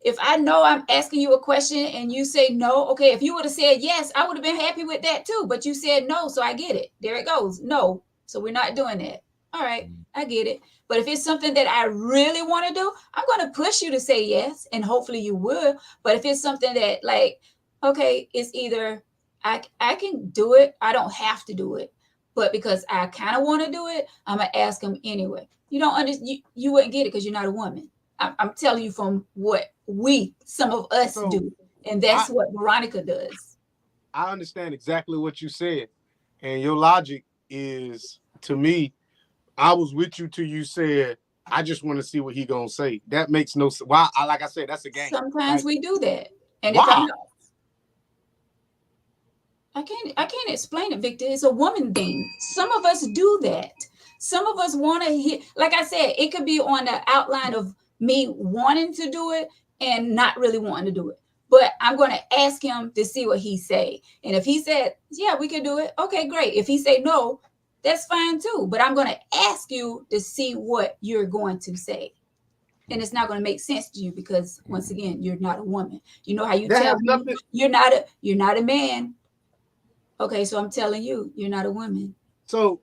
if I know I'm asking you a question and you say no, okay, if you would have said yes, I would have been happy with that too. But you said no, so I get it. There it goes. No. So we're not doing that. All right, I get it. But if it's something that I really want to do, I'm going to push you to say yes, and hopefully you will. But if it's something that, like, okay, it's either I can do it, I don't have to do it, but because I kind of want to do it, I'm going to ask him anyway. You don't understand. You wouldn't get it because you're not a woman. I'm telling you from what some of us do, and that's what Veronica does. I understand exactly what you said, and your logic is, to me, I was with you till you said, I just want to see what he gonna say. That makes no sense. Why? Like I said, that's a game. Sometimes we do that, and why? I can't explain it, Victor. It's a woman thing. Some of us do that. Some of us want to hear. Like I said, it could be on the outline of me wanting to do it and not really wanting to do it. but I'm going to ask him to see what he say. And if he said, yeah, we can do it. Okay, great. If he say no, that's fine too. But I'm going to ask you to see what you're going to say. And it's not going to make sense to you because once again, you're not a woman. You know how you That tell has me nothing. you're not a man. Okay, so I'm telling you, you're not a woman. So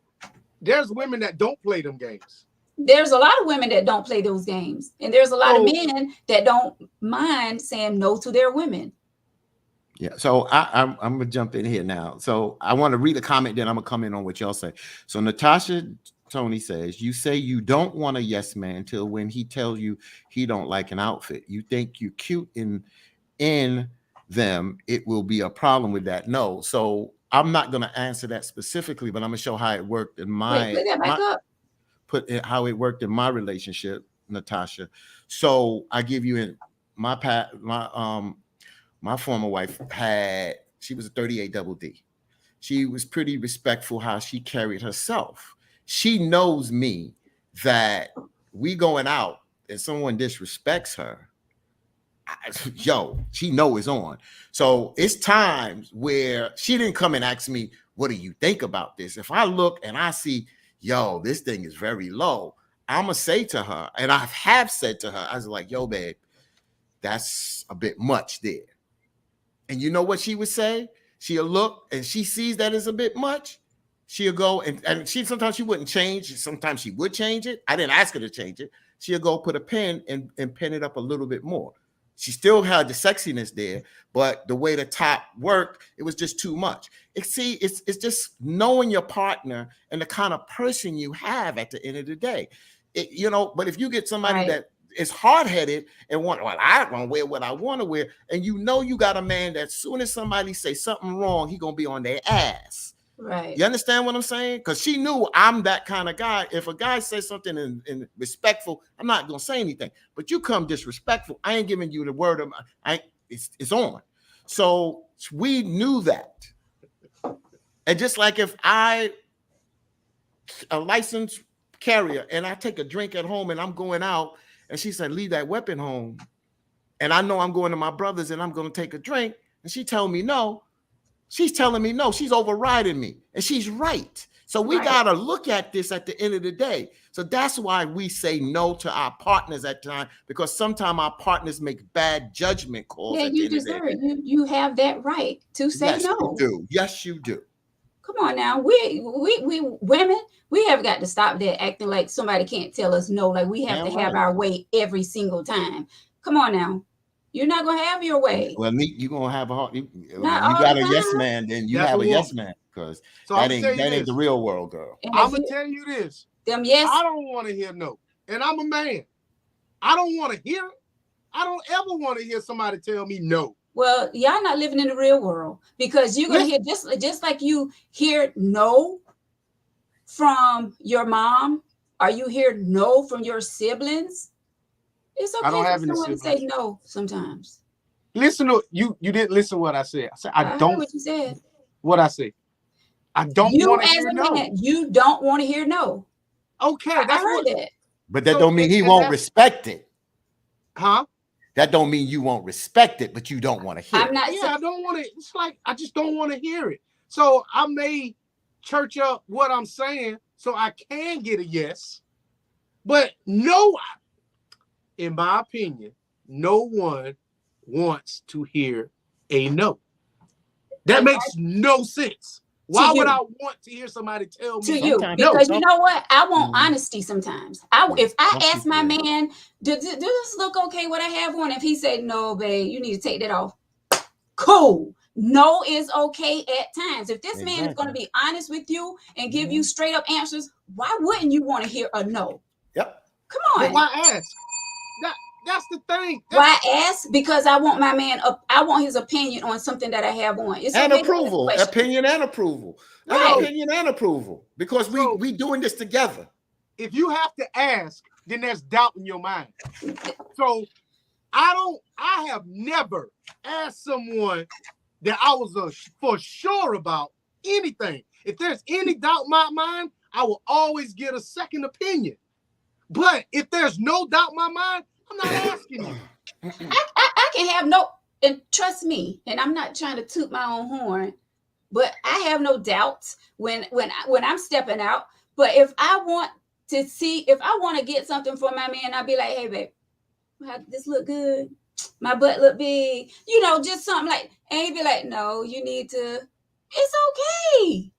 there's women that don't play them games. There's a lot of women that don't play those games. And there's a lot of So- men that don't mind saying no to their women. Yeah, so I'm gonna jump in here now. So I want to read a comment, then I'm gonna come in on what y'all say. So Natasha Tony says, you say you don't want a yes man till when he tells you he don't like an outfit. You think you cute in them, it will be a problem with that. No, so I'm not gonna answer that specifically, but I'm gonna show how it worked in Wait, put that back up. how it worked in my relationship, Natasha. So I give you in my former wife she was a 38 double D. She was pretty respectful how she carried herself. She knows me that we going out and someone disrespects her. She know it's on. So it's times where she didn't come and ask me, what do you think about this? If I look and I see, this thing is very low, I'm going to say to her, and I have said to her, I was like, yo, babe, that's a bit much there. And you know what she would say? She'll look and she sees that it's a bit much. She'll go and sometimes she wouldn't change. Sometimes she would change it. I didn't ask her to change it. She'll go put a pen and pin it up a little bit more. She still had the sexiness there, but the way the top worked, it was just too much. It's just knowing your partner and the kind of person you have at the end of the day. But if you get somebody that is hard-headed and I want to wear what I want to wear, and you got a man that as soon as somebody say something wrong, he gonna be on their ass. Right. You understand what I'm saying? Because she knew I'm that kind of guy. If a guy says something in respectful, I'm not gonna say anything. But you come disrespectful, I ain't giving you the word of it's on. So we knew that. And just like if a licensed carrier and I take a drink at home and I'm going out and she said, leave that weapon home. And I know I'm going to my brother's and I'm going to take a drink. And she tell me no. She's telling me no. She's overriding me. And she's right. So we got to look at this at the end of the day. So that's why we say no to our partners at times, because sometimes our partners make bad judgment calls. Yeah, you deserve it. You have that right to say no. You do. Yes, you do. Come on now. We women, we have got to stop that acting like somebody can't tell us no. Like we have to have our way every single time. Come on now. You're not gonna have your way. Well, you're gonna have a heart. You got a yes man, then you have a yes man, because that ain't the real world, girl. I'm gonna tell you this. Yes. I don't want to hear no. And I'm a man. I don't want to hear it. I don't ever want to hear somebody tell me no. Well, y'all not living in the real world, because you're gonna hear just like you hear no from your mom, or you hear no from your siblings. It's okay for someone to say no sometimes. Listen to you. You didn't listen to what I said. I said I don't. Heard what you said. What I say? I don't want to hear no. You don't want to hear no. Okay, I heard that. But that don't mean he won't respect it. Huh? That don't mean you won't respect it, but you don't want to hear it. I don't want to. It's like I just don't want to hear it. So I may church up what I'm saying so I can get a yes. But no, in my opinion, no one wants to hear a no. That makes no sense. Why would I want to hear somebody tell me to you? Because you know what? I want honesty sometimes. If I ask my man, does this look okay what I have on? If he said, no, babe, you need to take that off. Cool. No is okay at times. If this man is going to be honest with you and give you straight up answers, why wouldn't you want to hear a no? Yep. Come on. But why ask? That's the thing. Why ask? Because I want my man I want his opinion on something that I have on. It's and approval. Opinion and approval. Right. Opinion and approval. Because we doing this together. If you have to ask, then there's doubt in your mind. So I have never asked someone that I was for sure about anything. If there's any doubt in my mind, I will always get a second opinion. But if there's no doubt in my mind, I'm not asking you. I can have no. and trust me, and I'm not trying to toot my own horn, but I have no doubts when I'm stepping out. But if I want to get something for my man, I'll be like, hey babe, this look good. My butt look big. Just something like, and he'd be like, no, you need to. It's okay.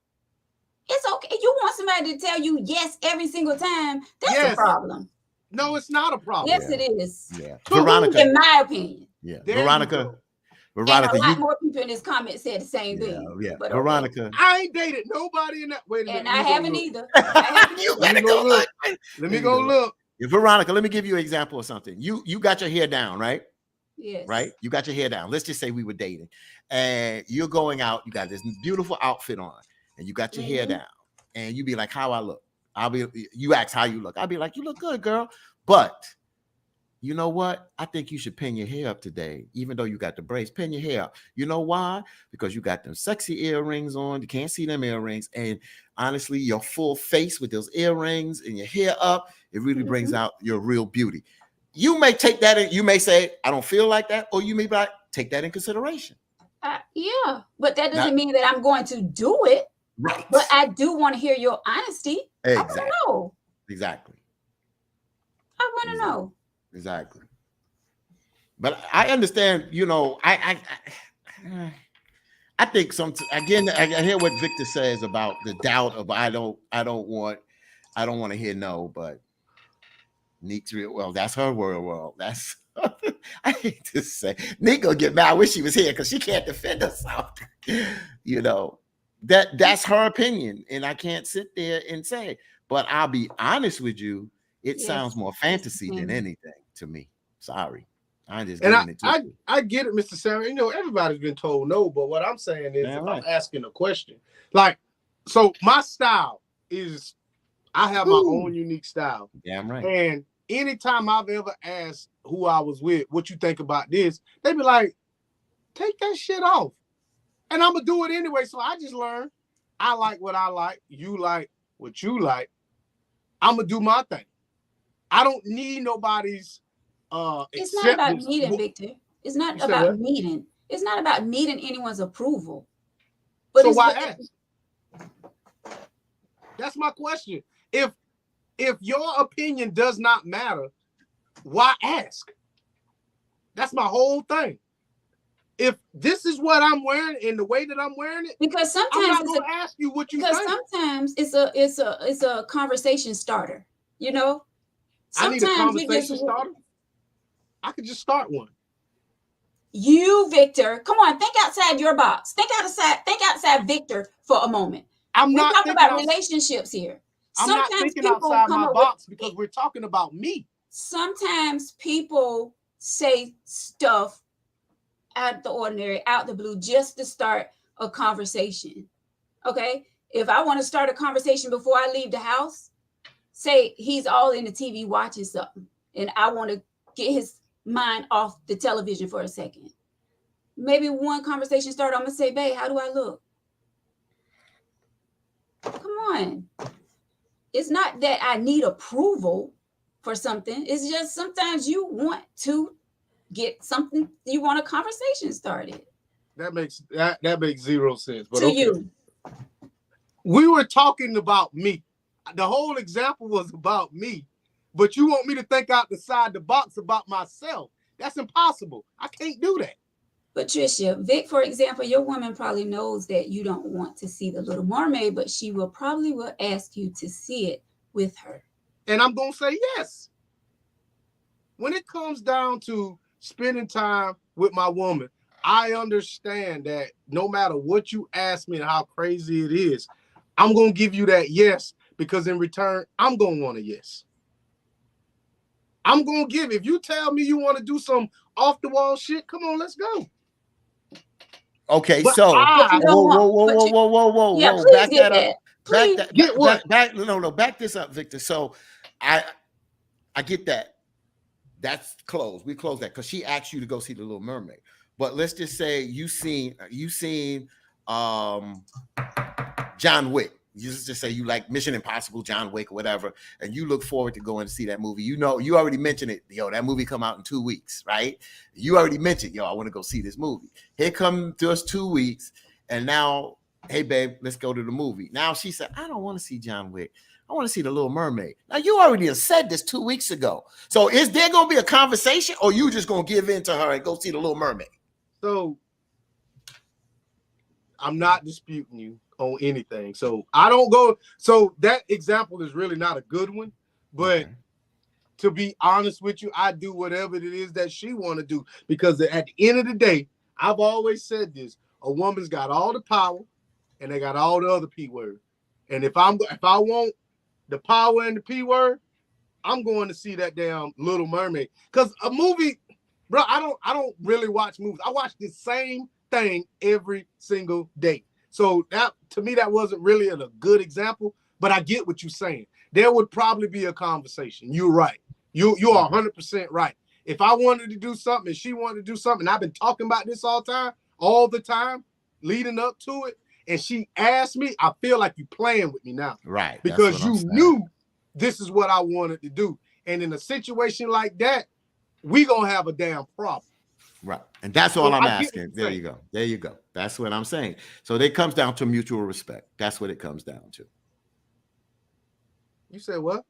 It's okay. You want somebody to tell you yes every single time. That's a problem. No, it's not a problem. Yes, it is. Yeah. Veronica. In my opinion. Yeah. There Veronica. And a lot more people in this comment said the same thing. Yeah. But Veronica. I ain't dated nobody in that. Wait a minute. And I haven't either. You better go look. Let me go look. Veronica, let me give you an example of something. You got your hair down, right? Yes. Right? You got your hair down. Let's just say we were dating. And you're going out. You got this beautiful outfit on. And you got your hair down. And you be like, how I look? You ask how you look. I'll be like, you look good, girl. But you know what? I think you should pin your hair up today, even though you got the braids. Pin your hair up. You know why? Because you got them sexy earrings on. You can't see them earrings. And honestly, your full face with those earrings and your hair up, it really brings out your real beauty. You may take that in. You may say, I don't feel like that. Or you may be like, take that in consideration. Yeah. But that doesn't mean that I'm going to do it. Right. But I do want to hear your honesty. Exactly. I want to know. Exactly. I want to know. Exactly. But I understand, I think again, I hear what Victor says about the doubt of I don't want to hear no, but Neek's real well, that's her world. That's I hate to say Neek gonna get mad. I wish she was here because she can't defend herself. That's her opinion, and I can't sit there and say, but I'll be honest with you, it sounds more fantasy than anything to me. Sorry. I just I get it, Mr. Sarah. Everybody's been told no, but what I'm saying is I'm asking a question. Like, so my style is I have my own unique style. Damn right. And anytime I've ever asked who I was with, what you think about this, they be like, take that shit off. And I'm gonna do it anyway. So I just learned I like what I like, you like what you like. I'm gonna do my thing. I don't need nobody's it's not about needing, Victor. It's not about needing. It's not about needing anyone's approval. But so why ask? That's my question. If your opinion does not matter, why ask? That's my whole thing. If this is what I'm wearing in the way that I'm wearing it, because sometimes I'm not going to ask you what you think. Because sometimes it's a conversation starter. Sometimes I need a conversation starter. I could just start one. You, Victor, come on, think outside your box. Think outside Victor for a moment. We're talking about relationships here. I'm not thinking outside my box because we're talking about me. Sometimes people say stuff out the ordinary, out the blue, just to start a conversation. Okay? If I want to start a conversation before I leave the house, say he's all in the TV watching something, and I want to get his mind off the television for a second. Maybe one conversation started, I'm going to say, babe, how do I look? Come on. It's not that I need approval for something. It's just sometimes you want to get something, you want a conversation started. That makes zero sense. But to you. We were talking about me. The whole example was about me. But you want me to think outside the box about myself. That's impossible. I can't do that. Patricia, Vic, for example, your woman probably knows that you don't want to see The Little Mermaid, but she will ask you to see it with her. And I'm going to say yes. When it comes down to spending time with my woman, I understand that no matter what you ask me and how crazy it is, I'm going to give you that yes, because in return, I'm going to want a yes. I'm going to give. If you tell me you want to do some off the wall shit, come on, let's go. Okay, but so whoa. Yeah, Back that up. Please. Back this up, Victor. So I get that. That's closed. We closed that because she asked you to go see The Little Mermaid. But let's just say you seen John Wick. you just say you like Mission Impossible, John Wick, or whatever, and you look forward to going to see that movie. You know, you already mentioned it. Yo, that movie come out in 2 weeks, right? You already mentioned, yo, I want to go see this movie. Here come to us 2 weeks, and now, hey, babe, let's go to the movie. Now she said, I don't want to see John Wick. I want to see The Little Mermaid. Now, you already said this 2 weeks ago. So is there going to be a conversation, or you just going to give in to her and go see The Little Mermaid? So I'm not disputing you on anything. So I don't go. So that example is really not a good one. But okay, to be honest with you, I do whatever it is that she want to do. Because at the end of the day, I've always said this. A woman's got all the power and they got all the other P words. And if I want the power and the P word, I'm going to see that damn Little Mermaid. Because a movie, bro, I don't really watch movies. I watch the same thing every single day. So that, to me, that wasn't really a good example, but I get what you're saying. There would probably be a conversation. You're right. You are 100% right. If I wanted to do something and she wanted to do something, and I've been talking about this all the time, leading up to it, and she asked me, I feel like you're playing with me now. Right. Because you knew this is what I wanted to do. And in a situation like that, we gonna have a damn problem. Right. And that's all I'm asking. There you go. There you go. That's what I'm saying. So it comes down to mutual respect. That's what it comes down to. You said what?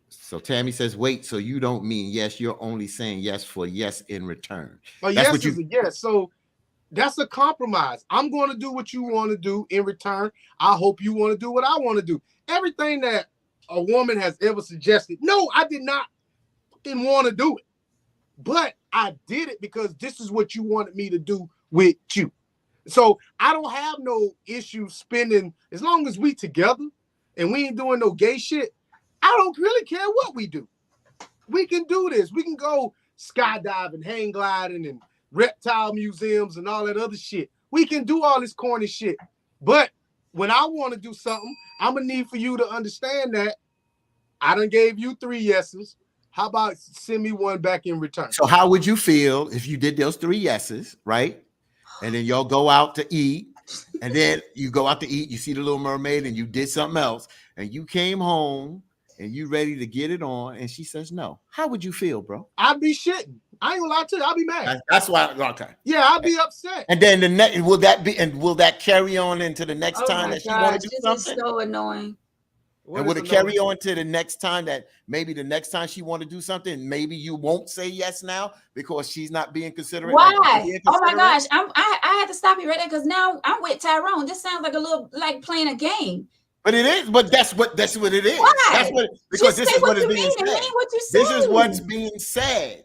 So Tammy says, wait, so you don't mean yes, you're only saying yes for yes in return. But that's yes what is a yes. So that's a compromise. I'm going to do what you want to do in return. I hope you want to do what I want to do. Everything that a woman has ever suggested, no, I did not want to do it. But I did it because this is what you wanted me to do with you. So I don't have no issue spending, as long as we together and we ain't doing no gay shit, I don't really care what we do. We can do this. We can go skydiving, hang gliding, and reptile museums and all that other shit. We can do all this corny shit. But when I want to do something, I'm going to need for you to understand that I done gave you 3 yeses. How about send me one back in return? So how would you feel if you did those 3 yeses, right? And then y'all go out to eat, and then you go out to eat, you see The Little Mermaid, and you did something else, and you came home and you ready to get it on, and she says no. How would you feel, bro? I'd be shitting. I ain't gonna lie to you. I'll be mad. That's why. Okay. Yeah, I'll be upset. And then will that carry on into the next time that she want to do something? This is so annoying. And would it carry on to the next time that maybe the next time she want to do something, maybe you won't say yes now because she's not being considerate? Why? Like, oh my gosh, I had to stop you right there because now I'm with Tyrone. This sounds like a little like playing a game. But it is. But that's what it is. Why? That's what, because this is what is being said. This is what's being said.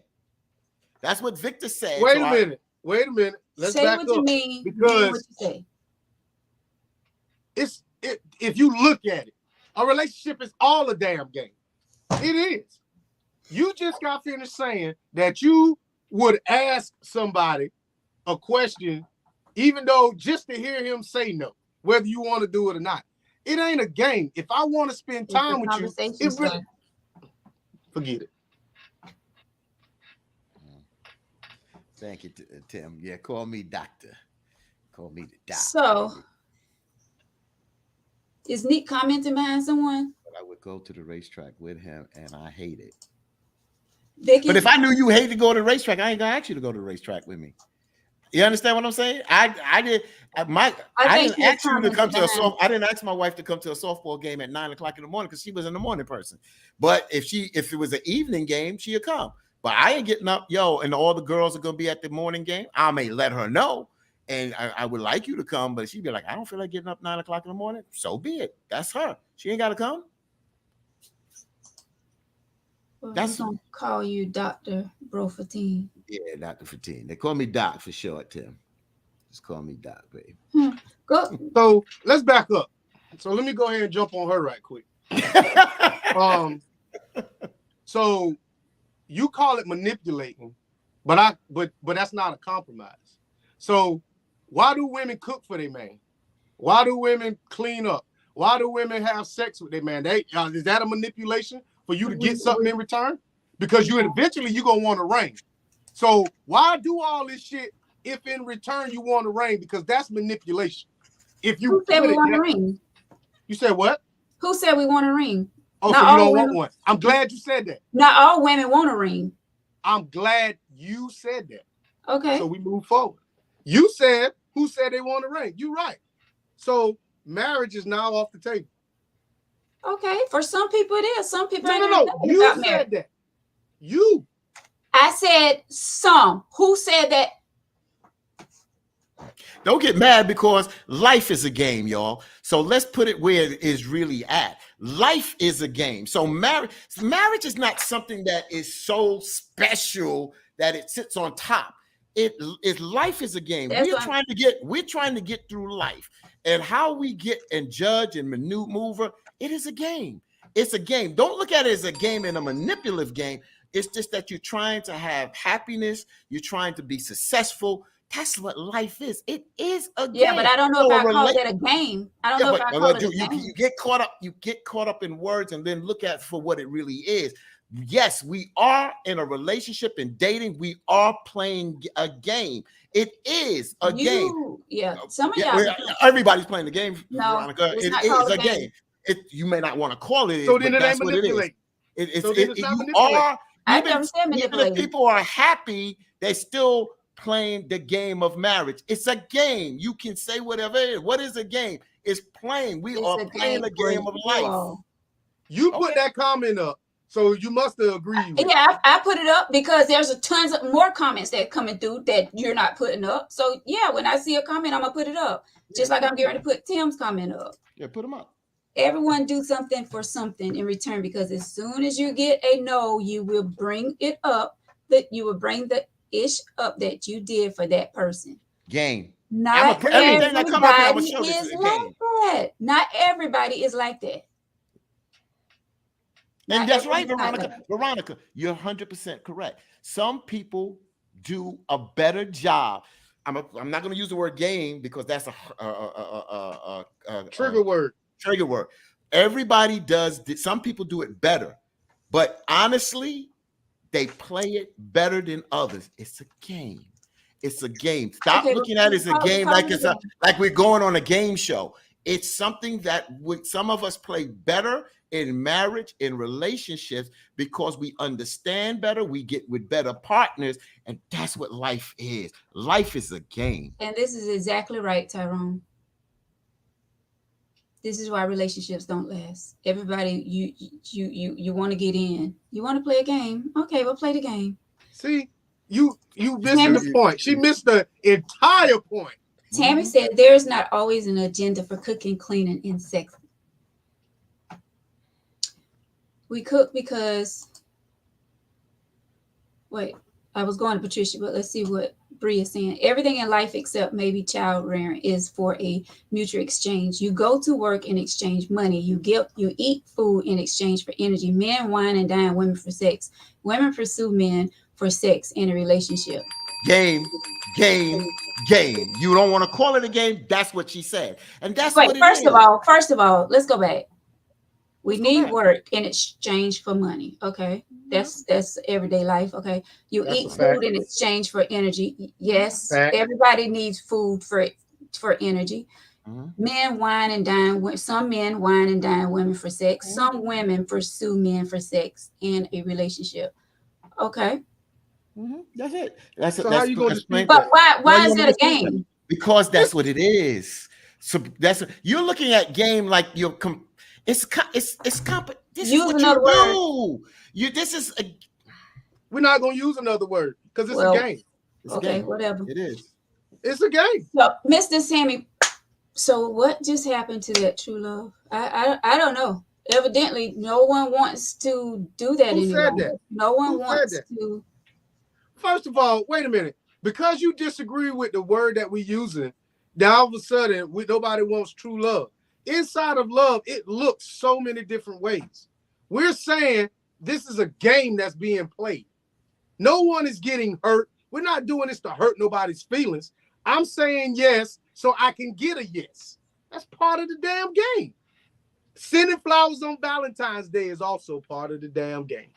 That's what Victor said. Wait a minute. Let's say back what up. you mean. Because mean what you say. If you look at it, a relationship is all a damn game. It is. You just got finished saying that you would ask somebody a question, even though just to hear him say no, whether you want to do it or not. It ain't a game. If I want to spend time with you, it really, forget it. Thank you, Tim. Yeah, call me doctor. Call me the doctor. So, is Nick commenting behind someone? But I would go to the racetrack with him, and I hate it. Vicky? But if I knew you hate to go to the racetrack, I ain't gonna ask you to go to the racetrack with me. You understand what I'm saying? I didn't ask you to come to a softball. I didn't ask my wife to come to a softball game at 9 o'clock in the morning because she was in the morning person. But if it was an evening game, she'd come. But I ain't getting up, and all the girls are gonna be at the morning game. I may let her know, and I would like you to come, but she'd be like, I don't feel like getting up 9 o'clock in the morning. So be it. That's her. She ain't gotta come. Well, that's gonna call you Dr. Brofatine. Yeah, Dr. Fatine. They call me Doc for short, Tim. Just call me Doc, baby. Go. So let's back up. So let me go ahead and jump on her right quick. So you call it manipulating, but that's not a compromise. So why do women cook for their man? Why do women clean up? Why do women have sex with their man? Is that a manipulation for you to get something in return? Because eventually you're gonna want to ring. So why do all this shit if in return you want to ring? Because that's manipulation. If you who said we want to ring? You said what? Who said we want a ring? Oh, Not so you all don't women- want one. I'm glad you said that. Not all women want a ring. I'm glad you said that. Okay. So we move forward. You said, who said they want a ring? You're right. So marriage is now off the table. Okay. For some people it is. Some people ain't No. even thinking You about marriage. said that. You. I said some. Who said that? Don't get mad because life is a game, y'all. So let's put it where it is really at. Life is a game. So marriage is not something that is so special that it sits on top. Life is a game. That's We're trying to get through life. And how we get and judge and maneuver, it is a game. It's a game. Don't look at it as a game and a manipulative game. It's just that you're trying to have happiness. You're trying to be successful. That's what life is. It is a game. Yeah, but I don't know if I call that a game. I don't know if I call it a game. You get caught up. You get caught up in words and then look at for what it really is. Yes, we are in a relationship and dating. We are playing a game. It is a game. Yeah, some of y'all. Everybody's playing the game. No, Veronica. it's It not is called a game. You may not want to call it. So then but it that's ain't what it is. manipulate. I never said Even manipulate. if people are happy, they're still playing the game of marriage. It's a game. You can say whatever it is. What is a game? It's playing. We are playing a game of life. You put that comment up, so you must have agreed with Yeah, I put it up because there's tons of more comments that coming through that you're not putting up. So yeah, when I see a comment, I'm gonna put it up. Just like I'm getting ready to put Tim's comment up. Yeah, put them up. Everyone do something for something in return, because as soon as you get a no, you will bring it up, that you will bring the ish up that you did for that person. Game. Not everything that come up here, I'm everybody gonna show this is is a like game. that. Not everybody is like that. And Not that's right, everybody's Veronica. like that. Veronica, you're 100% correct. Some people do a better job. I'm not going to use the word game because that's a trigger word. Trigger word. Everybody does. Some people do it better, but honestly, they play it better than others. It's a game. It's a game. Stop looking at it as a game like like we're going on a game show. It's something that some of us play better in marriage, in relationships, because we understand better, we get with better partners, and that's what life is. Life is a game. And this is exactly right, Tyrone. This is why relationships don't last. Everybody, you want to get in. You want to play a game. Okay, we'll play the game. See, you missing the point. She missed the entire point. Tammy said there's not always an agenda for cooking, cleaning, and sex. We cook because, wait, I was going to Patricia, but let's see what Bree is saying. Everything in life except maybe child rearing is for a mutual exchange. You go to work in exchange money. You eat food in exchange for energy. Men wine and dine women for sex. Women pursue men for sex in a relationship. Game. You don't want to call it a game. That's what she said. And that's what it is. First of all, let's go back. We need work in exchange for money. Okay. That's everyday life. Okay. You eat food in exchange for energy. Yes. Everybody needs food for energy. Men wine and dine. Some men wine and dine women for sex. Some women pursue men for sex in a relationship. Okay. That's it. So how you going to explain? But why is it a game? Because that's what it is. So you're looking at game like you're. This is what you do. This is a. We're not gonna use another word because it's a game. It's a game. Whatever. It is. It's a game. So, Mr. Sammy, so what just happened to that true love? I don't know. Evidently, no one wants to do that anymore. Who said that? No one wants to. First of all, wait a minute. Because you disagree with the word that we're using, now all of a sudden nobody wants true love. Inside of love, it looks so many different ways. We're saying this is a game that's being played. No one is getting hurt. We're not doing this to hurt nobody's feelings. I'm saying yes so I can get a yes. That's part of the damn game. Sending flowers on Valentine's Day is also part of the damn game.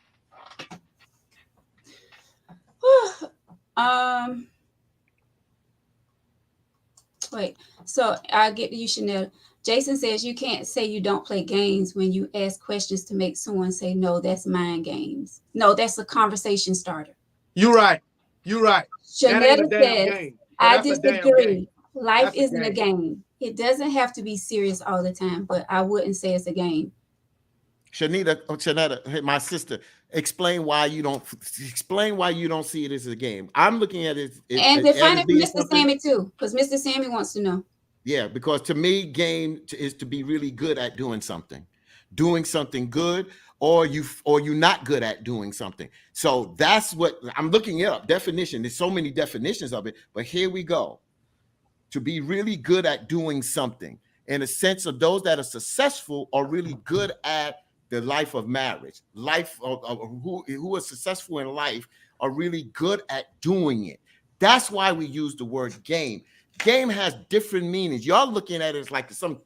Wait, so I'll get you, Chanel. Jason says you can't say you don't play games when you ask questions to make someone say no. That's mind games. No, that's a conversation starter. You're right. You're right. That ain't a Shanetta damn says, game. But I that's a damn game. disagree. Life That's a isn't a game. game. It doesn't have to be serious all the time, but I wouldn't say it's a game. Shanetta, hey, my sister, explain why you don't see it as a game. I'm looking at it And as define it for being Mr. something. Sammy too, because Mr. Sammy wants to know. Yeah, because to me, game is to be really good at doing something good, or you're not good at doing something. So that's what I'm looking up. Definition. There's so many definitions of it, but here we go. To be really good at doing something, in a sense of those that are successful are really good at the life of marriage. Who are successful in life are really good at doing it. That's why we use the word game. Game has different meanings. Y'all looking at it as like some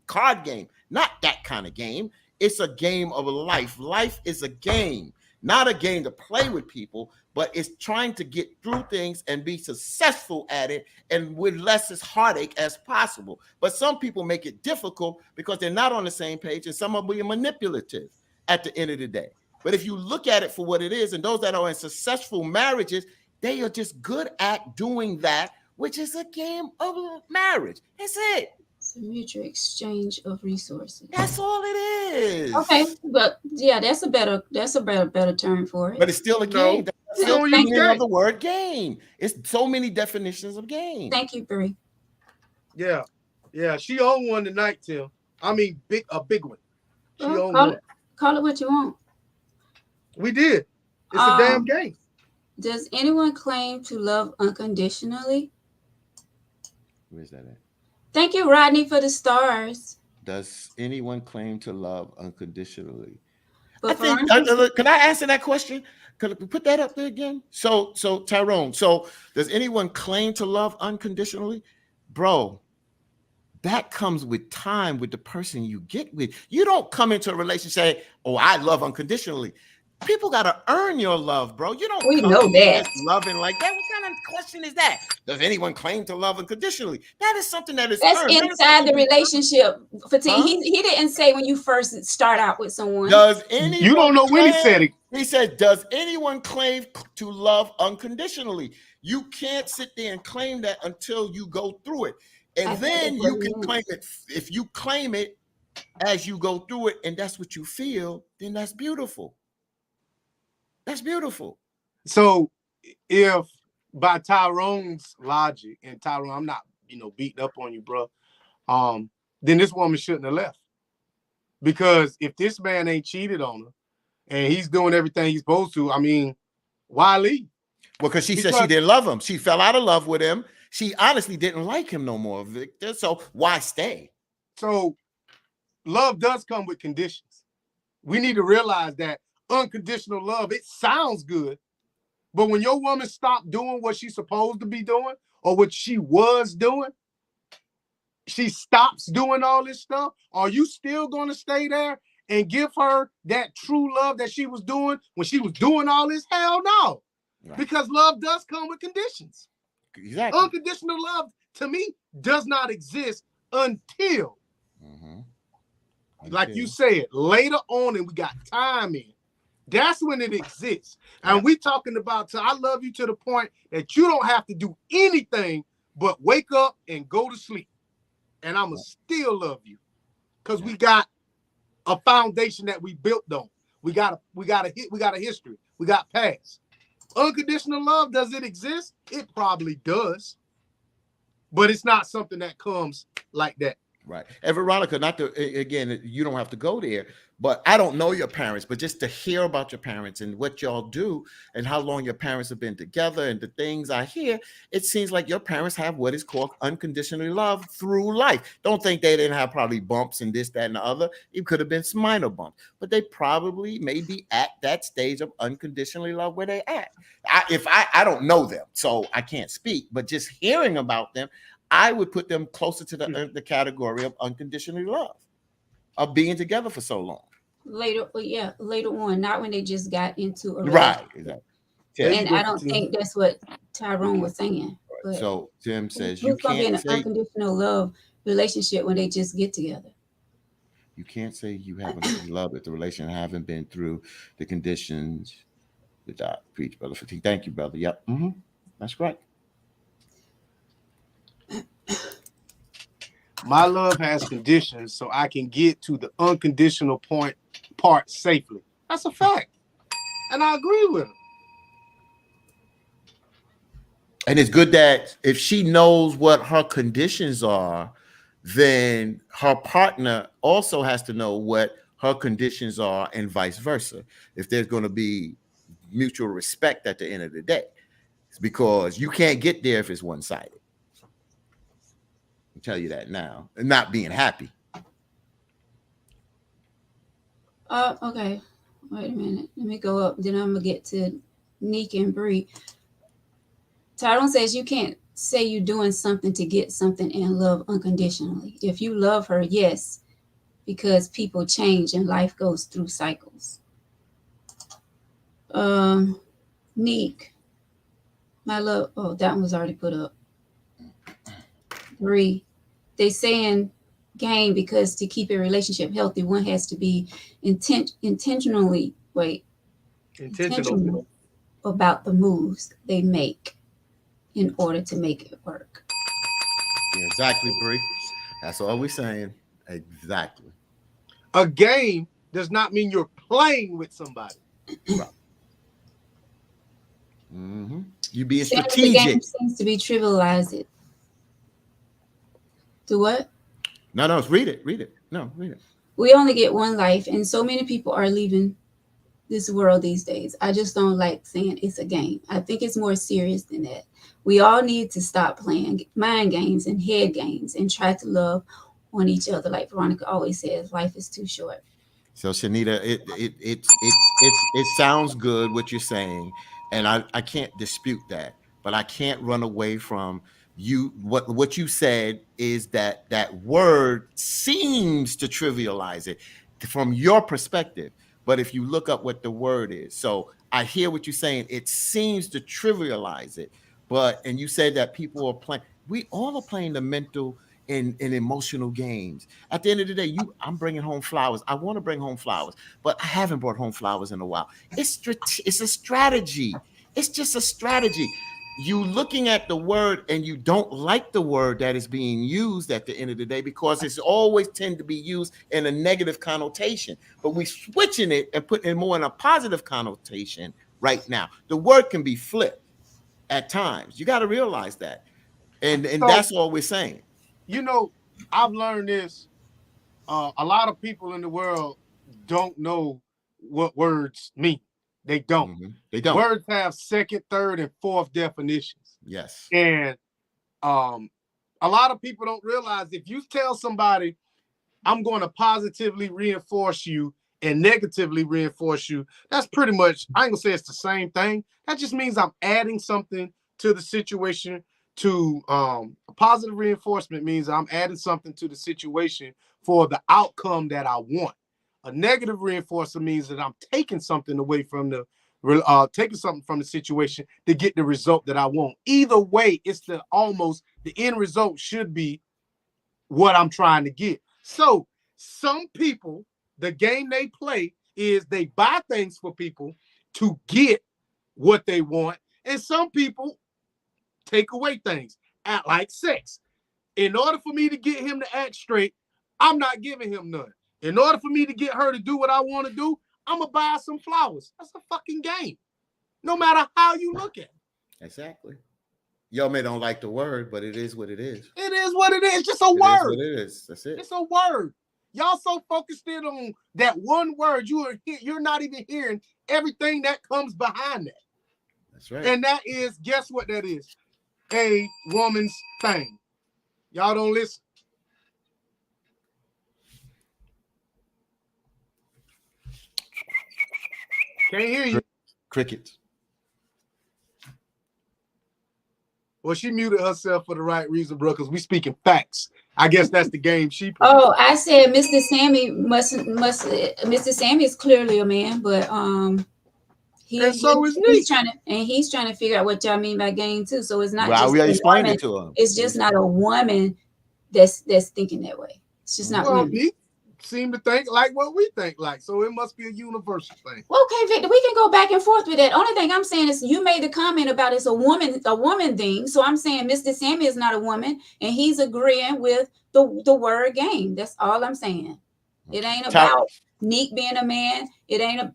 card game. Not that kind of game. It's a game of life. Life is a game, not a game to play with people, but it's trying to get through things and be successful at it and with less heartache as possible. But some people make it difficult because they're not on the same page, and some are being manipulative at the end of the day. But if you look at it for what it is, and those that are in successful marriages, they are just good at doing that, which is a game of marriage. That's it. It's a mutual exchange of resources. That's all it is. Okay, but yeah, that's a better term for it. But it's still a No. game. That's still No, the you meaning can't. of the word game. It's so many definitions of game. Thank you, Bree. Yeah. Yeah. She owned one tonight, Tim. I mean, a big one. She Well, owned call one. it what you want. We did. It's a damn game. Does anyone claim to love unconditionally? Where's that at? Thank you, Rodney, for the stars. Does anyone claim to love unconditionally? But Can I answer that question? Could we put that up there again? So Tyrone, so does anyone claim to love unconditionally? Bro, that comes with time with the person you get with. You don't come into a relationship and say, oh, I love unconditionally. People got to earn your love, bro. You don't We come know in that. just loving like that. What kind of question is that? Does anyone claim to love unconditionally? That is something that is that's earned. That is inside the something- relationship. Huh? He didn't say when you first start out with someone. Does anyone You don't know when he said it. He said, does anyone claim to love unconditionally? You can't sit there and claim that until you go through it. And I think then that's you what he can claim it. If you claim it as you go through it and that's what you feel, then that's beautiful. That's beautiful. So if by Tyrone's logic, and Tyrone, I'm not, beating up on you, bro. Then this woman shouldn't have left. Because if this man ain't cheated on her and he's doing everything he's supposed to, I mean, why leave? Well, because she said she didn't love him. She fell out of love with him. She honestly didn't like him no more, Victor. So why stay? So love does come with conditions. We need to realize that unconditional love, it sounds good, but when your woman stopped doing what she's supposed to be doing or what she was doing, she stops doing all this stuff, are you still going to stay there and give her that true love that she was doing when she was doing all this? Hell no. Right. Because love does come with conditions. Exactly. Unconditional love, to me, does not exist until, like you said, later on, and we got time in. That's when it exists. And we talking about, I love you to the point that you don't have to do anything but wake up and go to sleep. And I'ma still love you. Because we got a foundation that we built on. We got a history. We got past. Unconditional love, does it exist? It probably does. But it's not something that comes like that. Right. And Veronica, again, you don't have to go there, but I don't know your parents, but just to hear about your parents and what y'all do and how long your parents have been together and the things I hear, it seems like your parents have what is called unconditionally love through life. Don't think they didn't have probably bumps and this, that, and the other. It could have been some minor bumps, but they probably may be at that stage of unconditionally love where they're at. I don't know them, so I can't speak, but just hearing about them, I would put them closer to the category of unconditionally love, of being together for so long. Later on, not when they just got into a Right. relationship. Exactly. And I don't think that's what Tyrone was saying. But So Tim says who's gonna be in an say unconditional love relationship when they just get together? you can't say you haven't loved it. The relation haven't been through the conditions. The dot preach, brother. Fatigue. Thank you, brother. Yep. That's right. My love has conditions, so I can get to the unconditional part safely. That's a fact, and I agree with him. And it's good that if she knows what her conditions are, then her partner also has to know what her conditions are, and vice versa. If there's going to be mutual respect at the end of the day, it's because you can't get there if it's one-sided. I'll tell you that now, and not being happy. Okay. Wait a minute. Let me go up. Then I'm gonna get to Neek and Bree. Tyrone says you can't say you're doing something to get something and love unconditionally. If you love her, yes, because people change and life goes through cycles. Neek, my love. Oh, that one was already put up. Bree, they saying game because to keep a relationship healthy, one has to be intentional about the moves they make in order to make it work. Yeah, exactly, Bree. That's all we're saying. Exactly. A game does not mean you're playing with somebody. Right. You being strategic. The game seems to be trivialized. Do what? No, read it. No, read it. We only get one life, and so many people are leaving this world these days. I just don't like saying it's a game. I think it's more serious than that. We all need to stop playing mind games and head games and try to love on each other. Like Veronica always says, life is too short. So Shanita, it sounds good what you're saying, and I can't dispute that, but I can't run away from you. What you said is that word seems to trivialize it from your perspective. But if you look up what the word is, so I hear what you're saying. It seems to trivialize it, and you said that people are playing. We all are playing the mental and emotional games. At the end of the day, I'm bringing home flowers. I want to bring home flowers, but I haven't brought home flowers in a while. It's a strategy. It's just a strategy. You looking at the word and you don't like the word that is being used at the end of the day because it's always tend to be used in a negative connotation. But we switching it and putting it more in a positive connotation right now. The word can be flipped at times. You got to realize that. And so, that's all we're saying. You know, I've learned this. A lot of people in the world don't know what words mean. They don't. They don't. Words have second, third, and fourth definitions. Yes. And a lot of people don't realize if you tell somebody, I'm going to positively reinforce you and negatively reinforce you, that's pretty much, I ain't gonna say it's the same thing. That just means I'm adding something to the situation. A positive reinforcement means I'm adding something to the situation for the outcome that I want. A negative reinforcer means that I'm taking something away from the situation to get the result that I want. Either way, it's the end result should be what I'm trying to get. So some people, the game they play is they buy things for people to get what they want, and some people take away things, act like sex. In order for me to get him to act straight, I'm not giving him none. In order for me to get her to do what I want to do, I'm going to buy some flowers. That's a fucking game. No matter how you look at it. Exactly. Y'all may don't like the word, but it is what it is. It is what it is. Just a word. It is what it is. That's it. It's a word. Y'all so focused in on that one word, you're not even hearing everything that comes behind that. That's right. And that is, guess what that is? A woman's thing. Y'all don't listen. Can't hear you. Crickets. Well, she muted herself for the right reason, bro, because we speaking facts. I guess that's the game she played. Oh, I said Mr. Sammy Mr. Sammy is clearly a man, but And so is he's Nick. he's trying to figure out what y'all mean by game too. So it's not Well, just we a explained woman. it to him. It's just not a woman that's thinking that way. It's just not Well, women. Nick seem to think like what we think like. So it must be a universal thing. Well, okay, Victor, we can go back and forth with that. Only thing I'm saying is you made the comment about it's a woman thing. So I'm saying Mr. Sammy is not a woman, and he's agreeing with the word game. That's all I'm saying. It ain't about Neek being a man. It ain't.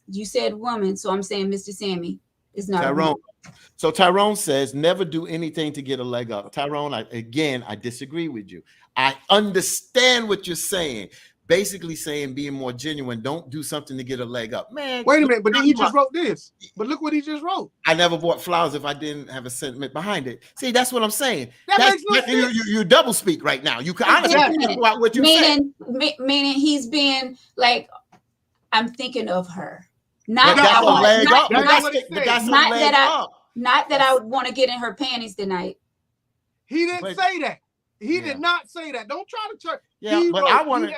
You said woman, so I'm saying Mr. Sammy is not Tyrone. a woman. So Tyrone says, never do anything to get a leg up. Tyrone, I disagree with you. I understand what you're saying. Basically saying being more genuine, don't do something to get a leg up. Man, wait a minute, but then he just wrote this. But look what he just wrote. I never bought flowers if I didn't have a sentiment behind it. See, that's what I'm saying. That makes no sense. You double speak right now. You can honestly think about what you're saying. Meaning he's being like, I'm thinking of her. Not that's a leg up. Not that I would want to get in her panties tonight. He didn't say that. He did not say that. Don't try to turn. Yeah, but I want to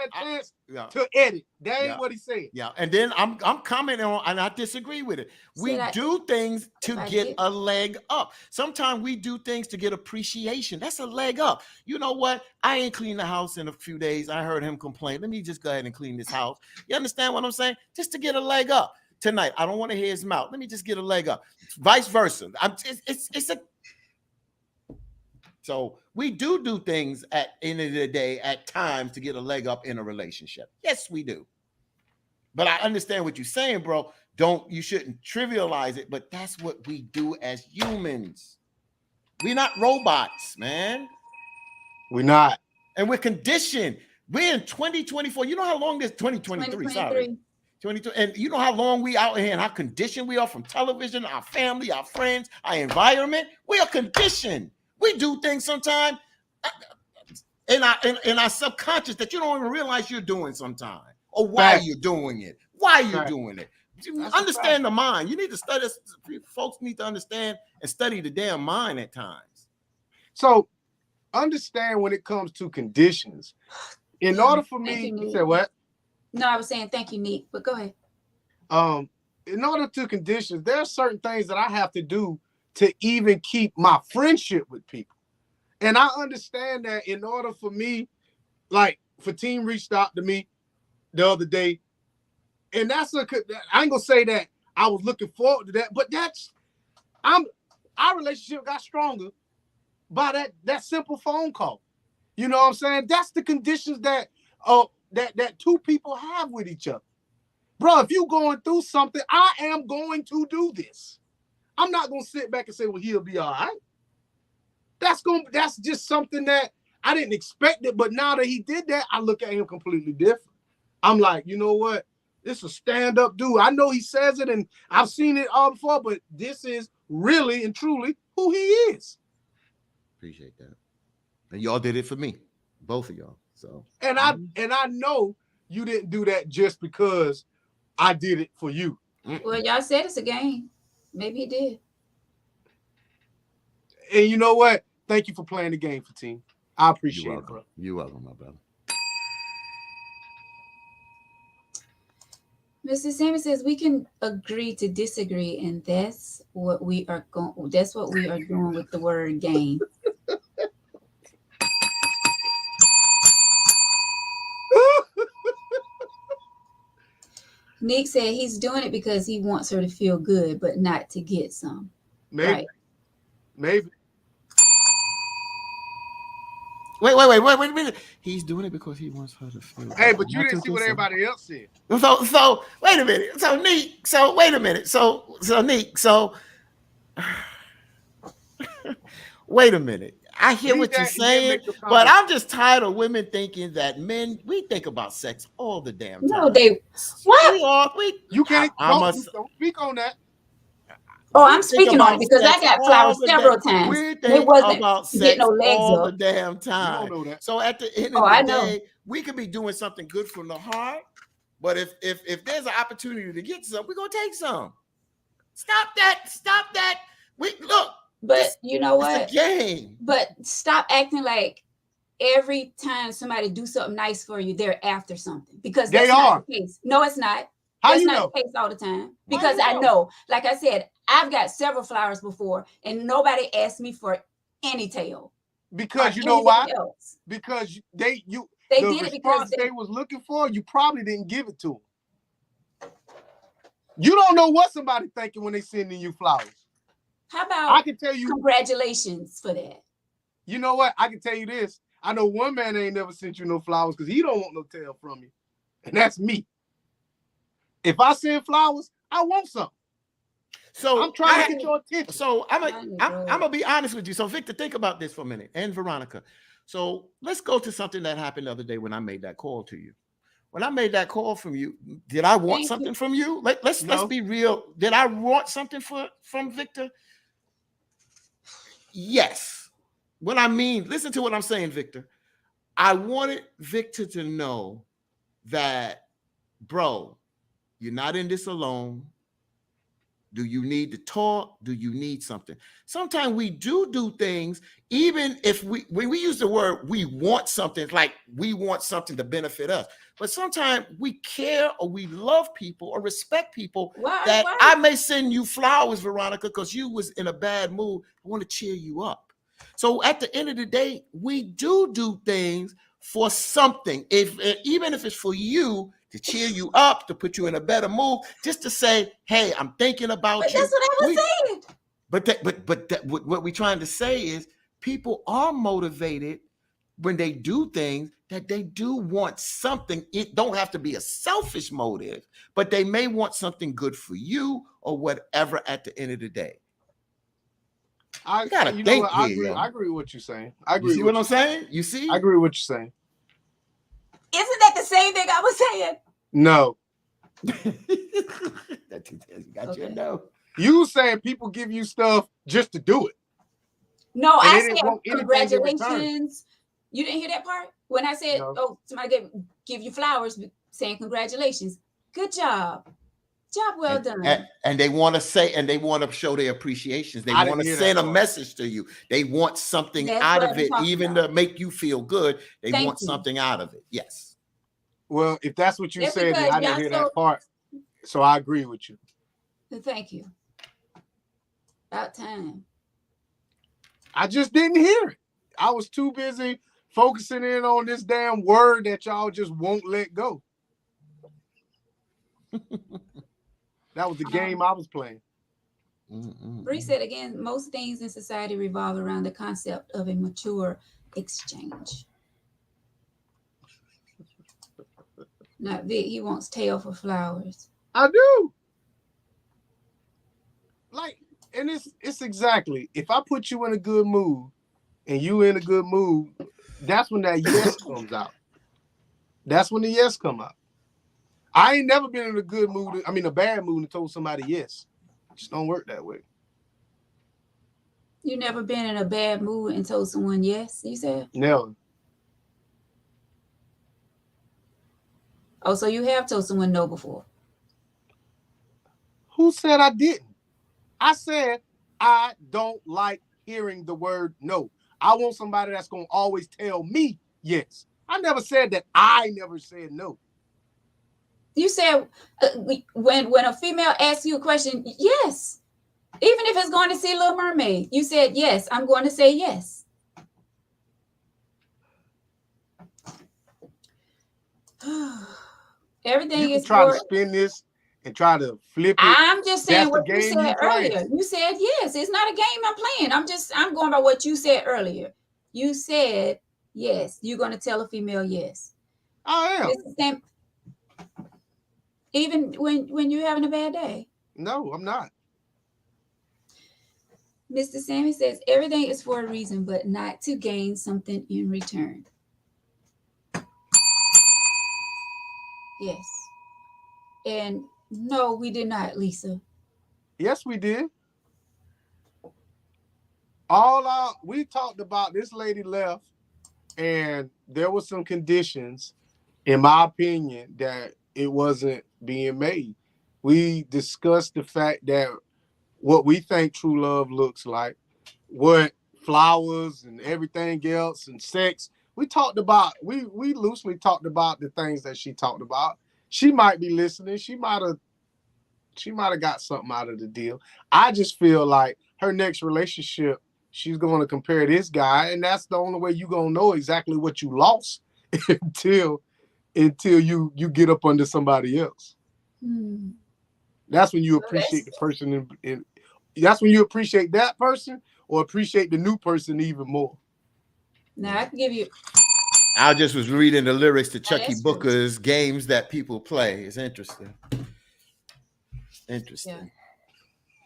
edit. That ain't what he said. Yeah, and then I'm commenting on, and I disagree with it. We do things to get a leg up. Sometimes we do things to get appreciation. That's a leg up. You know what? I ain't cleaned the house in a few days. I heard him complain. Let me just go ahead and clean this house. You understand what I'm saying? Just to get a leg up tonight. I don't want to hear his mouth. Let me just get a leg up. Vice versa. So we do things at the end of the day at times to get a leg up in a relationship. Yes, we do. But I understand what you're saying, bro. You shouldn't trivialize it, but that's what we do as humans. We're not robots, man. We're not. And we're conditioned. We're in 2024. You know how long this 2023, sorry. 22, and you know how long we out here and how conditioned we are from television, our family, our friends, our environment. We are conditioned. We do things sometimes in our subconscious that you don't even realize you're doing sometimes, or why you're doing it. Why you're doing it. Understand the mind. You need to study. Folks need to understand and study the damn mind at times. So understand when it comes to conditions. In order for me, you said what? No, I was saying thank you, Neek, but go ahead. In order to conditions, there are certain things that I have to do to even keep my friendship with people. And I understand that in order for me, like Fatim reached out to me the other day, and I ain't gonna say that I was looking forward to that, but our relationship got stronger by that simple phone call. You know what I'm saying? That's the conditions that two people have with each other. Bro, if you going through something, I am going to do this. I'm not gonna sit back and say, well, he'll be all right. That's just something that I didn't expect it, but now that he did that, I look at him completely different. I'm like, you know what? This is a stand-up dude. I know he says it and I've seen it all before, but this is really and truly who he is. Appreciate that. And y'all did it for me, both of y'all. So and I know you didn't do that just because I did it for you. Well, y'all said it's a game. Maybe he did. And you know what? Thank you for playing the game, Fatim. I appreciate it, bro. You're welcome, my brother. Mr. Sammy says we can agree to disagree, and that's what we are going. That's what we are doing with the word game. Nick said he's doing it because he wants her to feel good, but not to get some. Maybe. Right. Maybe. Wait a minute. He's doing it because he wants her to feel. Hey, but you didn't see what everybody else said. So wait a minute. So Neek. So wait a minute. So Neek. So wait a minute. I hear what you're saying, but I'm just tired of women thinking that men, we think about sex all the damn time. No, they what? You can't don't speak on that. Oh, I'm speaking on it because I got flowers several times. It wasn't about sex getting no legs all up the damn time. You don't know that. So at the end of the day, we could be doing something good from the heart, but if there's an opportunity to get some, we're gonna take some. Stop that. Look. But you know what? It's a game. But stop acting like every time somebody do something nice for you, they're after something, because that's not the case. No, it's not. How That's you not know? the case all the time How because you I know? know, like I said, I've got several flowers before, and nobody asked me for any tail or Because you know anything why? else. Because They the did it because response they was looking for, you probably didn't give it to them. You don't know what somebody thinking when they sending you flowers. how I about can tell you. congratulations for that? You know what? I can tell you this. I know one man ain't never sent you no flowers because he don't want no tail from you, and that's me. If I send flowers, I want some. So I'm trying to get your attention. So I'm gonna be honest with you. So Victor, think about this for a minute, and Veronica. So let's go to something that happened the other day when I made that call to you. When I made that call from you, did I want something from you? Let's be real. Did I want something from Victor? Yes. What I mean, listen to what I'm saying, Victor. I wanted Victor to know that, bro, you're not in this alone. Do you need to talk? Do you need something? Sometimes we do things, even if when we use the word we want something, it's like we want something to benefit us. But sometimes we care or we love people or respect people that I may send you flowers, Veronica, because you was in a bad mood. I want to cheer you up. So at the end of the day, we do things for something. Even if it's for you, to cheer you up, to put you in a better mood, just to say, hey, I'm thinking about you. That's what I was saying. But what we're trying to say is people are motivated when they do things that they do want something. It don't have to be a selfish motive, but they may want something good for you or whatever at the end of the day. I agree with what you're saying. I agree. You see what I'm saying? You see? I agree with what you're saying. Isn't that the same thing I was saying? No. That got you no. You saying people give you stuff just to do it. No, I said congratulations. You didn't hear that part? When I said, somebody give you flowers saying congratulations. Good job. Job well done. And they want to say, and they want to show their appreciations. They want to send a message to you. They want something out of it, even to make you feel good. They want something out of it. Yes. Well, if that's what you said, then I didn't hear that part. So I agree with you. Thank you. About time. I just didn't hear it. I was too busy focusing in on this damn word that y'all just won't let go. That was the game I was playing. Bree said again, most things in society revolve around the concept of a mature exchange. Not Vic, he wants tail for flowers. I do. And it's exactly, if I put you in a good mood and you in a good mood, that's when that yes comes out. That's when the yes come out. I ain't never been in a good mood, a bad mood and told somebody yes. It just don't work that way. You never been in a bad mood and told someone yes, you said? Never. Oh, so you have told someone no before? Who said I didn't? I said I don't like hearing the word no. I want somebody that's going to always tell me yes. I never said that I never said no. You said when a female asks you a question, yes. Even if it's going to see Little Mermaid, you said yes. I'm going to say yes. Everything is try to spin this and try to flip it. I'm just saying what you said earlier. You said yes. It's not a game I'm playing. I'm going by what you said earlier. You said yes. You're going to tell a female yes. I am. Even when you're having a bad day. No, I'm not. Mr. Sammy says everything is for a reason, but not to gain something in return. Yes. And no, we did not, Lisa. Yes, we did. We talked about this lady left, and there were some conditions, in my opinion, that it wasn't being made. We discussed the fact that what we think true love looks like, what flowers and everything else and sex. We loosely talked about the things that she talked about. she might be listening. She might have got something out of the deal. I just feel like her next relationship, she's going to compare this guy, and that's the only way you're going to know exactly what you lost until you get up under somebody else. That's when you appreciate the person, and that's when you appreciate that person or appreciate the new person even more. Now I can give you. I just was reading the lyrics to Chucky that's true. Booker's Games That People Play. It's interesting. Interesting.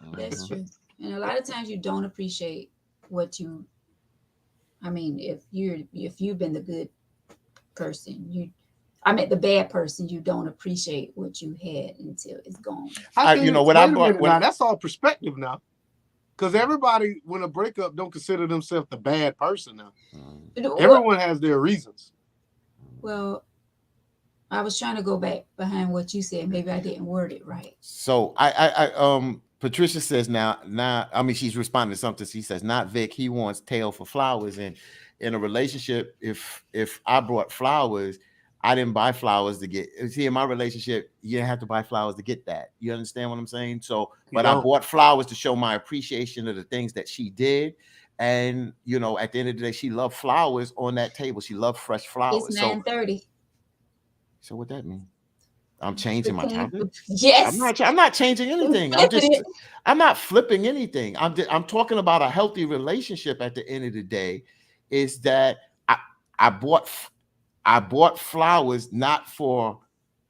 Yeah, that's true. And a lot of times you don't appreciate what you. I mean, if you've been the good person, the bad person, you don't appreciate what you had until it's gone. That's all perspective now. Because everybody, when a breakup, don't consider themselves the bad person now. Everyone has their reasons. Well, I was trying to go back behind what you said. Maybe I didn't word it right. So Patricia says now, I mean, she's responding to something. She says, not Vic, he wants tail for flowers. And in a relationship, if I brought flowers, I didn't buy flowers to get. See, in my relationship, you didn't have to buy flowers to get that. You understand what I'm saying? So, but I bought flowers to show my appreciation of the things that she did. And, you know, at the end of the day, she loved flowers on that table. She loved fresh flowers. It's 9:30. So what that mean? I'm changing my topic? Yes. I'm not changing anything. I'm not flipping anything. I'm talking about a healthy relationship at the end of the day, is that I bought flowers not for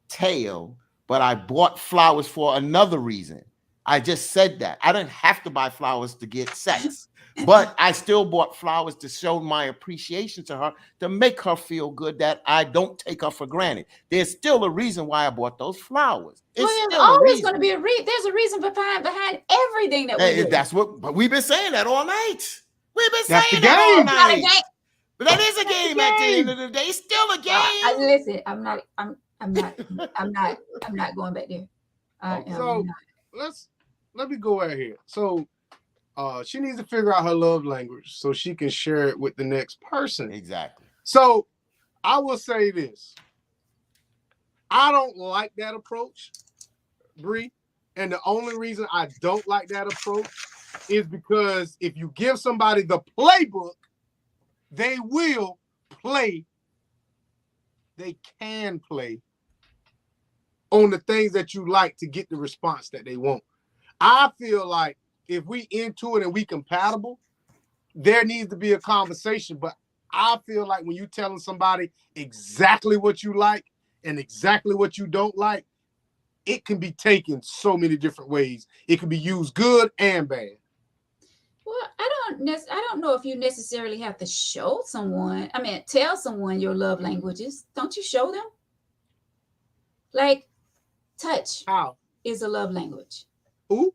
tail, but I bought flowers for another reason. I just said that. I didn't have to buy flowers to get sex, but I still bought flowers to show my appreciation to her, to make her feel good that I don't take her for granted. There's still a reason why I bought those flowers. There's always going to be there's a reason behind everything that we do. That's what we've been saying that all night. We've been saying that all night. But that is a game at the end of the day. It's still a game. Listen, I'm not going back there. Let me go right here. So she needs to figure out her love language so she can share it with the next person. Exactly. So I will say this. I don't like that approach, Bree. And the only reason I don't like that approach is because if you give somebody the playbook, they will play. They can play on the things that you like to get the response that they want. I feel like if we into it and we compatible, there needs to be a conversation. But I feel like when you telling somebody exactly what you like and exactly what you don't like, it can be taken so many different ways. It can be used good and bad. Well, I don't know if you necessarily have to tell someone your love languages. Don't you show them? Like touch is a love language. Ooh.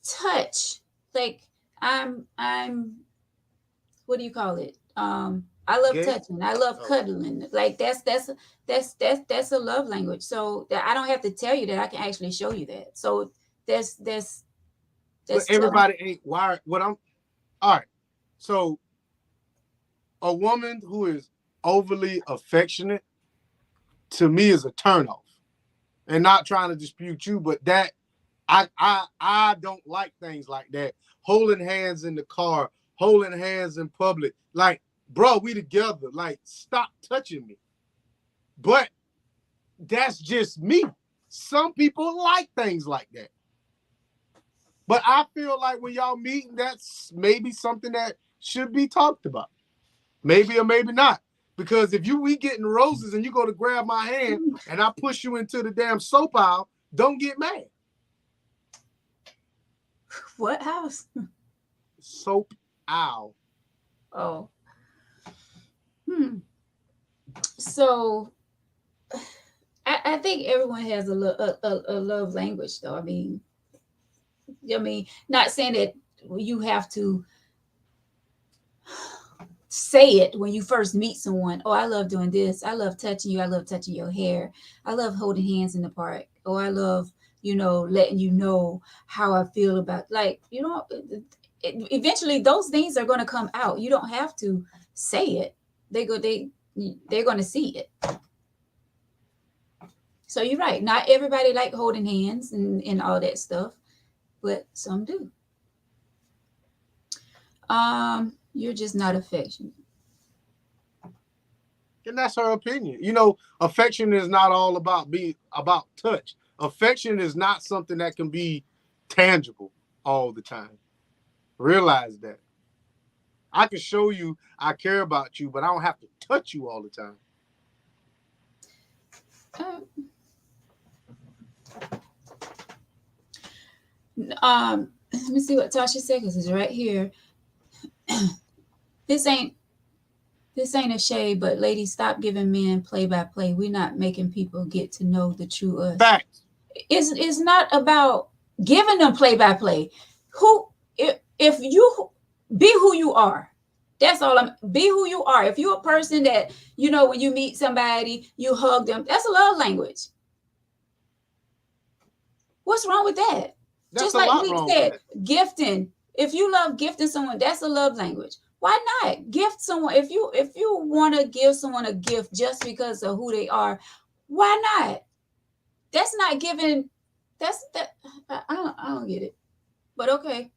Touch. Like I'm what do you call it? I love touching. I love cuddling. Like that's a love language. So that I don't have to tell you that. I can actually show you that. So that's but everybody ain't wired. All right. So a woman who is overly affectionate to me is a turnoff. And not trying to dispute you, but that I don't like things like that. Holding hands in the car, holding hands in public. Like, bro, we together. Like, stop touching me. But that's just me. Some people like things like that. But I feel like when y'all meet, that's maybe something that should be talked about. Maybe or maybe not. Because if we getting roses and you go to grab my hand and I push you into the damn soap aisle, don't get mad. What house? Soap aisle. Oh. So I think everyone has a love language, though. I mean, not saying that you have to say it when you first meet someone. Oh, I love doing this. I love touching you. I love touching your hair. I love holding hands in the park. Oh, I love, letting you know how I feel about, eventually those things are going to come out. You don't have to say it. They're going to see it. So you're right. Not everybody like holding hands and all that stuff, but some do. You're just not affectionate. And that's her opinion. You know, affection is not all about about touch. Affection is not something that can be tangible all the time. Realize that. I can show you I care about you, but I don't have to touch you all the time. Let me see what Tasha said, because it's right here. This ain't a shade, but ladies, stop giving men play-by-play. We're not making people get to know the true us. Facts. It's not about giving them play-by-play. If you be who you are, that's all. Be who you are. If you're a person that, you know, when you meet somebody, you hug them, that's a love language. What's wrong with that? That's just like we said, gifting. If you love gifting someone, that's a love language. Why not gift someone? If you want to give someone a gift just because of who they are, why not? That's not giving. I don't get it. But okay.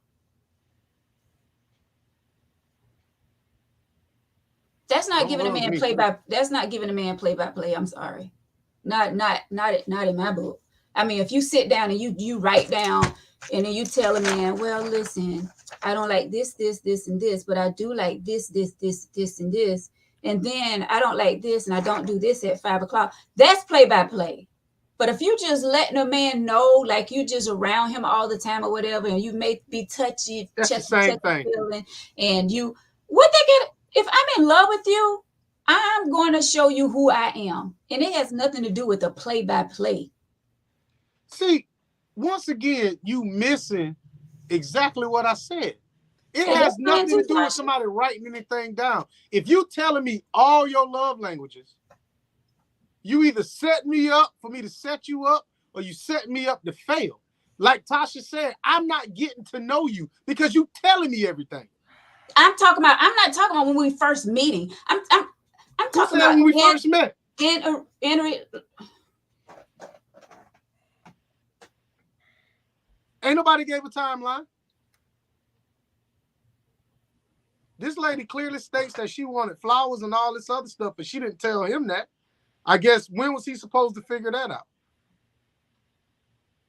That's not giving a man play by. That's not giving a man play by play. I'm sorry. Not in my book. I mean, if you sit down and you write down and then you tell a man, well, listen, I don't like this, and this, but I do like this, and this. And then I don't like this and I don't do this at 5 o'clock. That's play by play. But if you just letting a man know, like you just around him all the time or whatever, and you may be touchy, that's the same thing. Feeling, and what they get, if I'm in love with you, I'm going to show you who I am. And it has nothing to do with the play by play. See, once again, you missing exactly what I said. It has nothing to do with somebody writing anything down. If you telling me all your love languages, you either set me up for me to set you up, or you set me up to fail. Like Tasha said, I'm not getting to know you because you telling me everything. I'm not talking about when we first meeting. I'm talking about when we first met. Ain't nobody gave a timeline. This lady clearly states that she wanted flowers and all this other stuff, but she didn't tell him that. I guess when was he supposed to figure that out?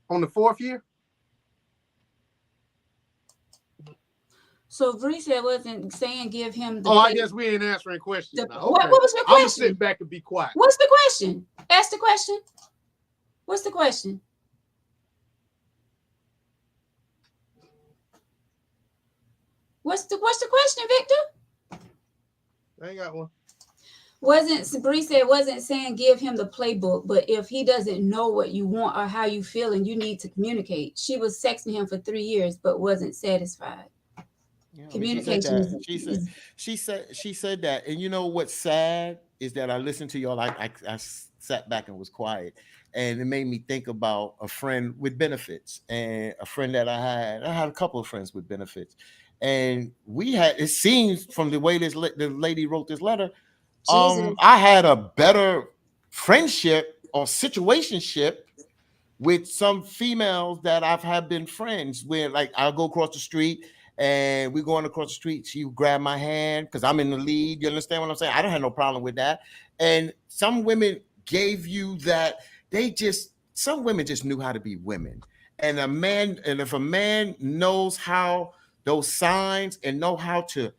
On the 4th year? So Bree said wasn't saying give him the I guess we ain't answering questions now. Okay. What was your question? I'm gonna sit back and be quiet. What's the question? Ask the question. What's the question? What's the question, Victor? I ain't got one. Bree said wasn't saying give him the playbook, but if he doesn't know what you want or how you feeling, you need to communicate. She was sexting him for 3 years, but wasn't satisfied. Yeah, communication. She said that, and you know what's sad is that I listened to y'all. I sat back and was quiet, and it made me think about a friend with benefits and a friend that I had a couple of friends with benefits, and we had. It seems from the way the lady wrote this letter, I had a better friendship or situationship with some females that have been friends with. Like I'll go across the street. And we're going across the street. She would grab my hand because I'm in the lead. You understand what I'm saying? I don't have no problem with that. And some women gave you that. Some women just knew how to be women. And if a man knows how those signs and know how to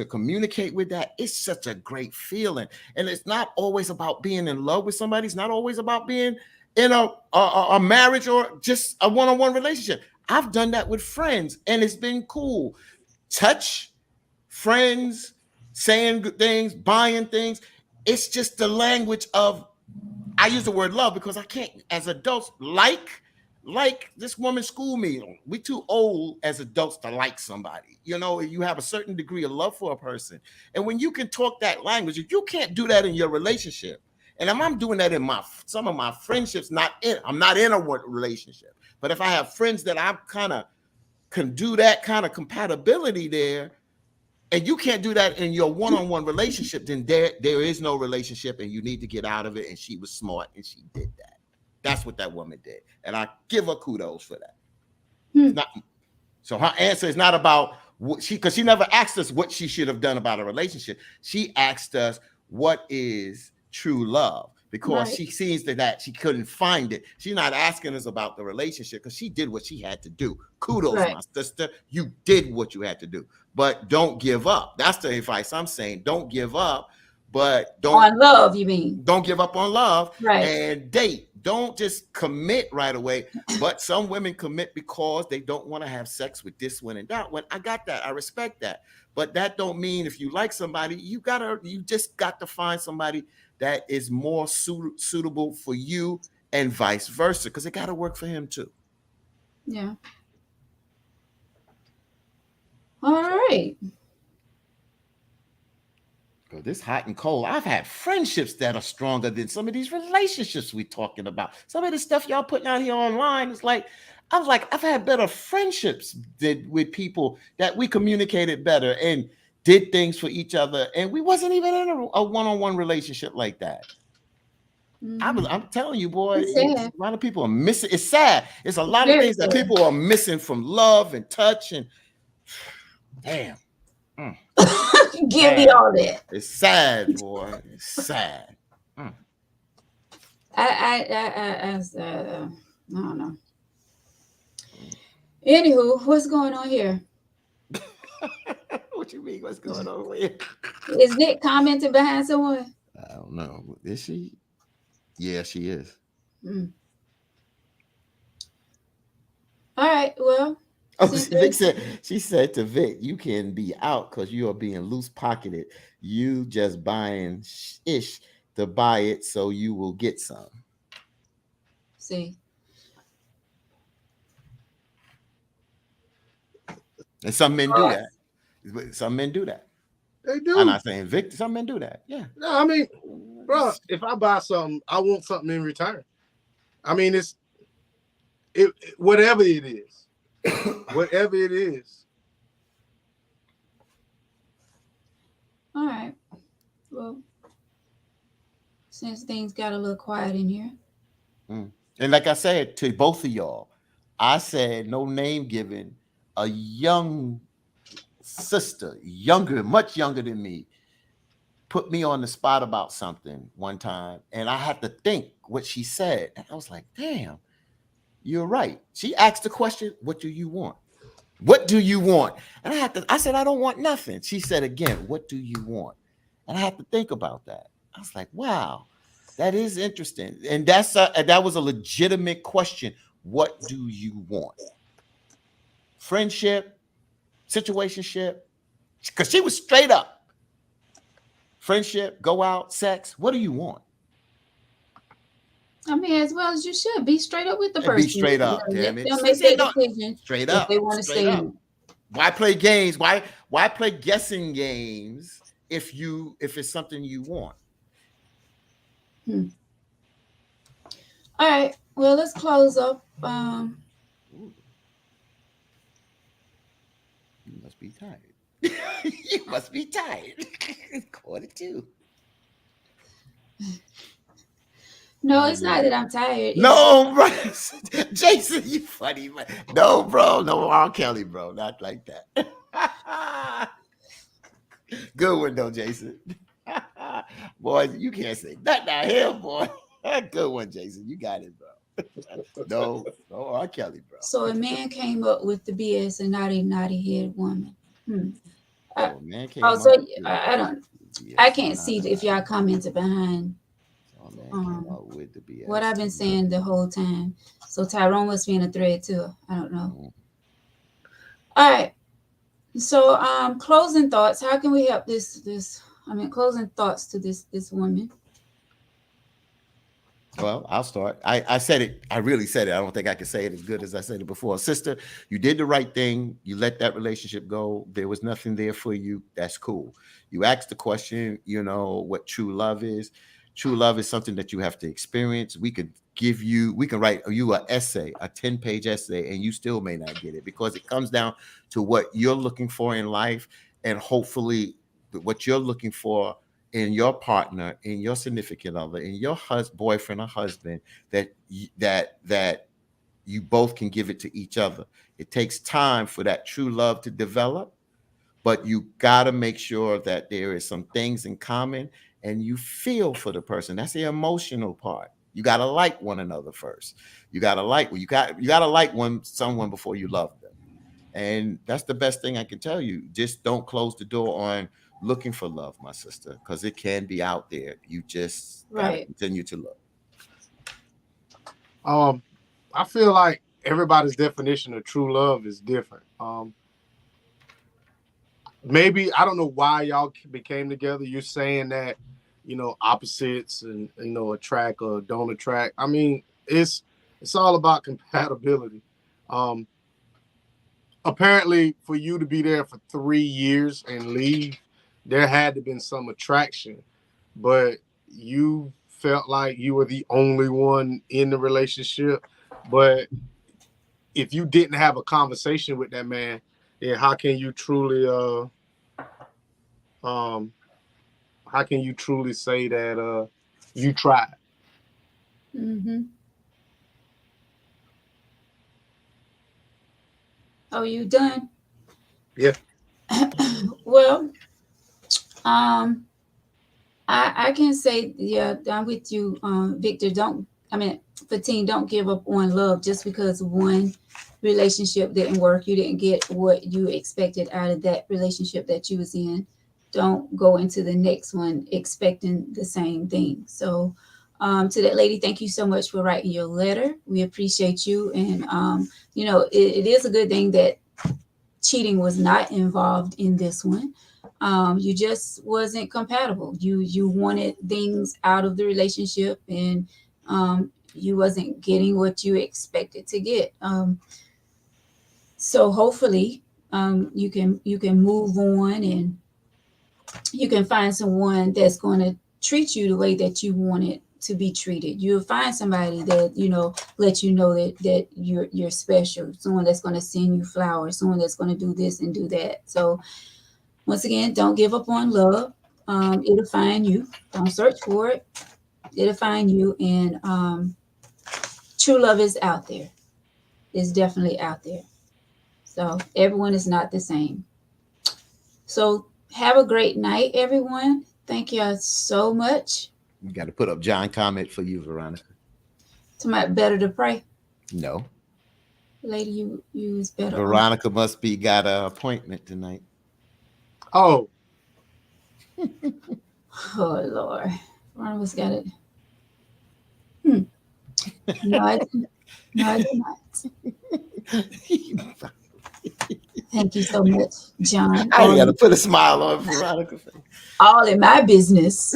communicate with that, it's such a great feeling. And it's not always about being in love with somebody. It's not always about being in a marriage or just a one-on-one relationship. I've done that with friends, and it's been cool. Touch, friends, saying good things, buying things. It's just the language of, I use the word love because I can't, as adults, like this woman schooled me. We too old as adults to like somebody. You know, you have a certain degree of love for a person. And when you can talk that language, you can't do that in your relationship. And I'm doing that in some of my friendships. I'm not in a relationship. But if I have friends that I kind of can do that kind of compatibility there, and you can't do that in your one-on-one relationship, then there is no relationship, and you need to get out of it. And she was smart, and she did that. That's what that woman did. And I give her kudos for that. Hmm. So her answer is not about what because she never asked us what she should have done about a relationship. She asked us what is true love because Right. she sees that she couldn't find it. She's not asking us about the relationship because she did what she had to do. Kudos, Right. my sister. You did what you had to do, but don't give up. That's the advice I'm saying. Don't give up, but On love, you mean? don't give up on love Right. and date. Don't just commit right away. But some women commit because they don't want to have sex with this one and that one. I got that. I respect that. But that don't mean if you like somebody, you just got to find somebody that is more suitable for you and vice versa, because it got to work for him too. Yeah. All right. This hot and cold. I've had friendships that are stronger than some of these relationships we're talking about. Some of the stuff y'all putting out here online is like, I've had better friendships with people that we communicated better and did things for each other, and we wasn't even in a one-on-one relationship like that. Mhm. I'm telling you, boy, It's sad. a lot of people are missing. It's sad. It's a lot of Very things that sad. people are missing from love and touch, and damn. Give me Man. all that. It's sad, boy. It's sad. I don't know. Anywho, what's going on here? What you mean? What's going on here? Is Nick commenting behind someone? I don't know. Is she? Yeah, she is. Mm. All right. Well, Oh, since Vic said, she said to Vic, you can be out because you are being loose pocketed. You just buying ish to buy it so you will get some. see. And some men do that. Some men do that. They do. I'm not saying Vic, some men do that. Yeah. No, I mean, bro, if I buy something, I want something in return. I mean, it's whatever it is. Whatever it is. All right. Well, since things got a little quiet in here. And like I said to both of y'all, I said no name given, a young sister, much younger than me, put me on the spot about something one time, and I had to think what she said. And I was like, damn, you're right. She asked the question, what do you want? What do you want? And I said, I don't want nothing. She said again, what do you want? And I had to think about that. I was like, wow, that is interesting. And that was a legitimate question. What do you want? Friendship, situationship, because she was straight up. Friendship, go out, sex. What do you want? I mean, as well as you should be straight up with the And person. be straight up, damn it. They'll make their decision Straight if up. they want to Straight stay up. in. Why play games? Why play guessing games if it's something you want? All right. Well, let's close up. You must be tired. You must be tired. 1:45. No, it's not that I'm tired. No, bro. Jason, you funny, man. No, bro. No, R. Kelly, bro. Not like that. Good one, though, Jason. Boy, you can't say nothing out here, boy. Good one, Jason. You got it, bro. No, R. Kelly, bro. So a man came up with the BS and not a naughty-head woman. Man came so up I don't. BS. I can't see if y'all commented behind came up with the BS. what I've been saying the whole time. So Tyrone must be in a thread too. I don't know. All right. So closing thoughts. How can we help closing thoughts to this woman. Well, I'll start. I said it. I really said it. I don't think I can say it as good as I said it before. Sister, you did the right thing. You let that relationship go. There was nothing there for you. That's cool. You asked the question, what true love is. True love is something that you have to experience. We can write you an essay, a 10-page essay, and you still may not get it because it comes down to what you're looking for in life. And hopefully what you're looking for in your partner, in your significant other, in your boyfriend or husband, that that you both can give it to each other. It takes time for that true love to develop, but you got to make sure that there is some things in common and you feel for the person. That's the emotional part. You got to like one another first. You got to like someone before you love them. And that's the best thing I can tell you. Just don't close the door on looking for love, my sister, because it can be out there. You just got to continue to look. I feel like everybody's definition of true love is different. Maybe I don't know why y'all became together. You're saying that, opposites and attract or don't attract. I mean, it's all about compatibility. Apparently, for you to be there for 3 years and leave, there had to been some attraction, but you felt like you were the only one in the relationship. But if you didn't have a conversation with that man, then how can you truly say that you tried? Mm-hmm. Oh, you done? Yeah. Well, I can say, yeah, I'm with you, Victor. Fatine, don't give up on love just because one relationship didn't work. You didn't get what you expected out of that relationship that you was in. Don't go into the next one expecting the same thing. So, to that lady, thank you so much for writing your letter. We appreciate you. And, it is a good thing that cheating was not involved in this one. You just wasn't compatible. You wanted things out of the relationship, and you wasn't getting what you expected to get. So hopefully, you can move on, and you can find someone that's going to treat you the way that you want it to be treated. You'll find somebody that let you know that you're special. Someone that's going to send you flowers. Someone that's going to do this and do that. So once again, don't give up on love. It'll find you. Don't search for it. It'll find you. And true love is out there. It's definitely out there. So everyone is not the same. So have a great night, everyone. Thank you so much. You got to put up John comment for you, Veronica. Somebody better to pray. No. Lady, you is better. Veronica must be got an appointment tonight. Oh. Oh, Lord. Veronica's got it. No, I did not. Thank you so much, John. I got to put a smile on Veronica. All in my business.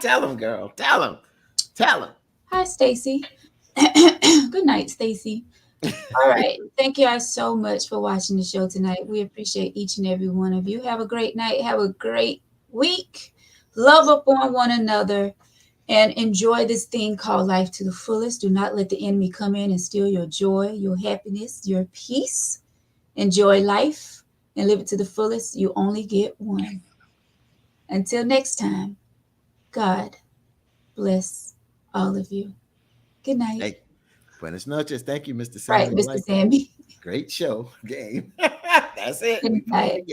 Tell him, girl. Tell him. Hi, Stacy. Good night, Stacy. All right. Thank you guys so much for watching the show tonight. We appreciate each and every one of you. Have a great night. Have a great week. Love upon one another. And enjoy this thing called life to the fullest. Do not let the enemy come in and steal your joy, your happiness, your peace. Enjoy life and live it to the fullest. You only get one. Until next time, God bless all of you. Good night. Hey, buenas noches. Thank you, Mr. Sammy. Right, Mr. Sammy. Great show. Game. That's it. Good night.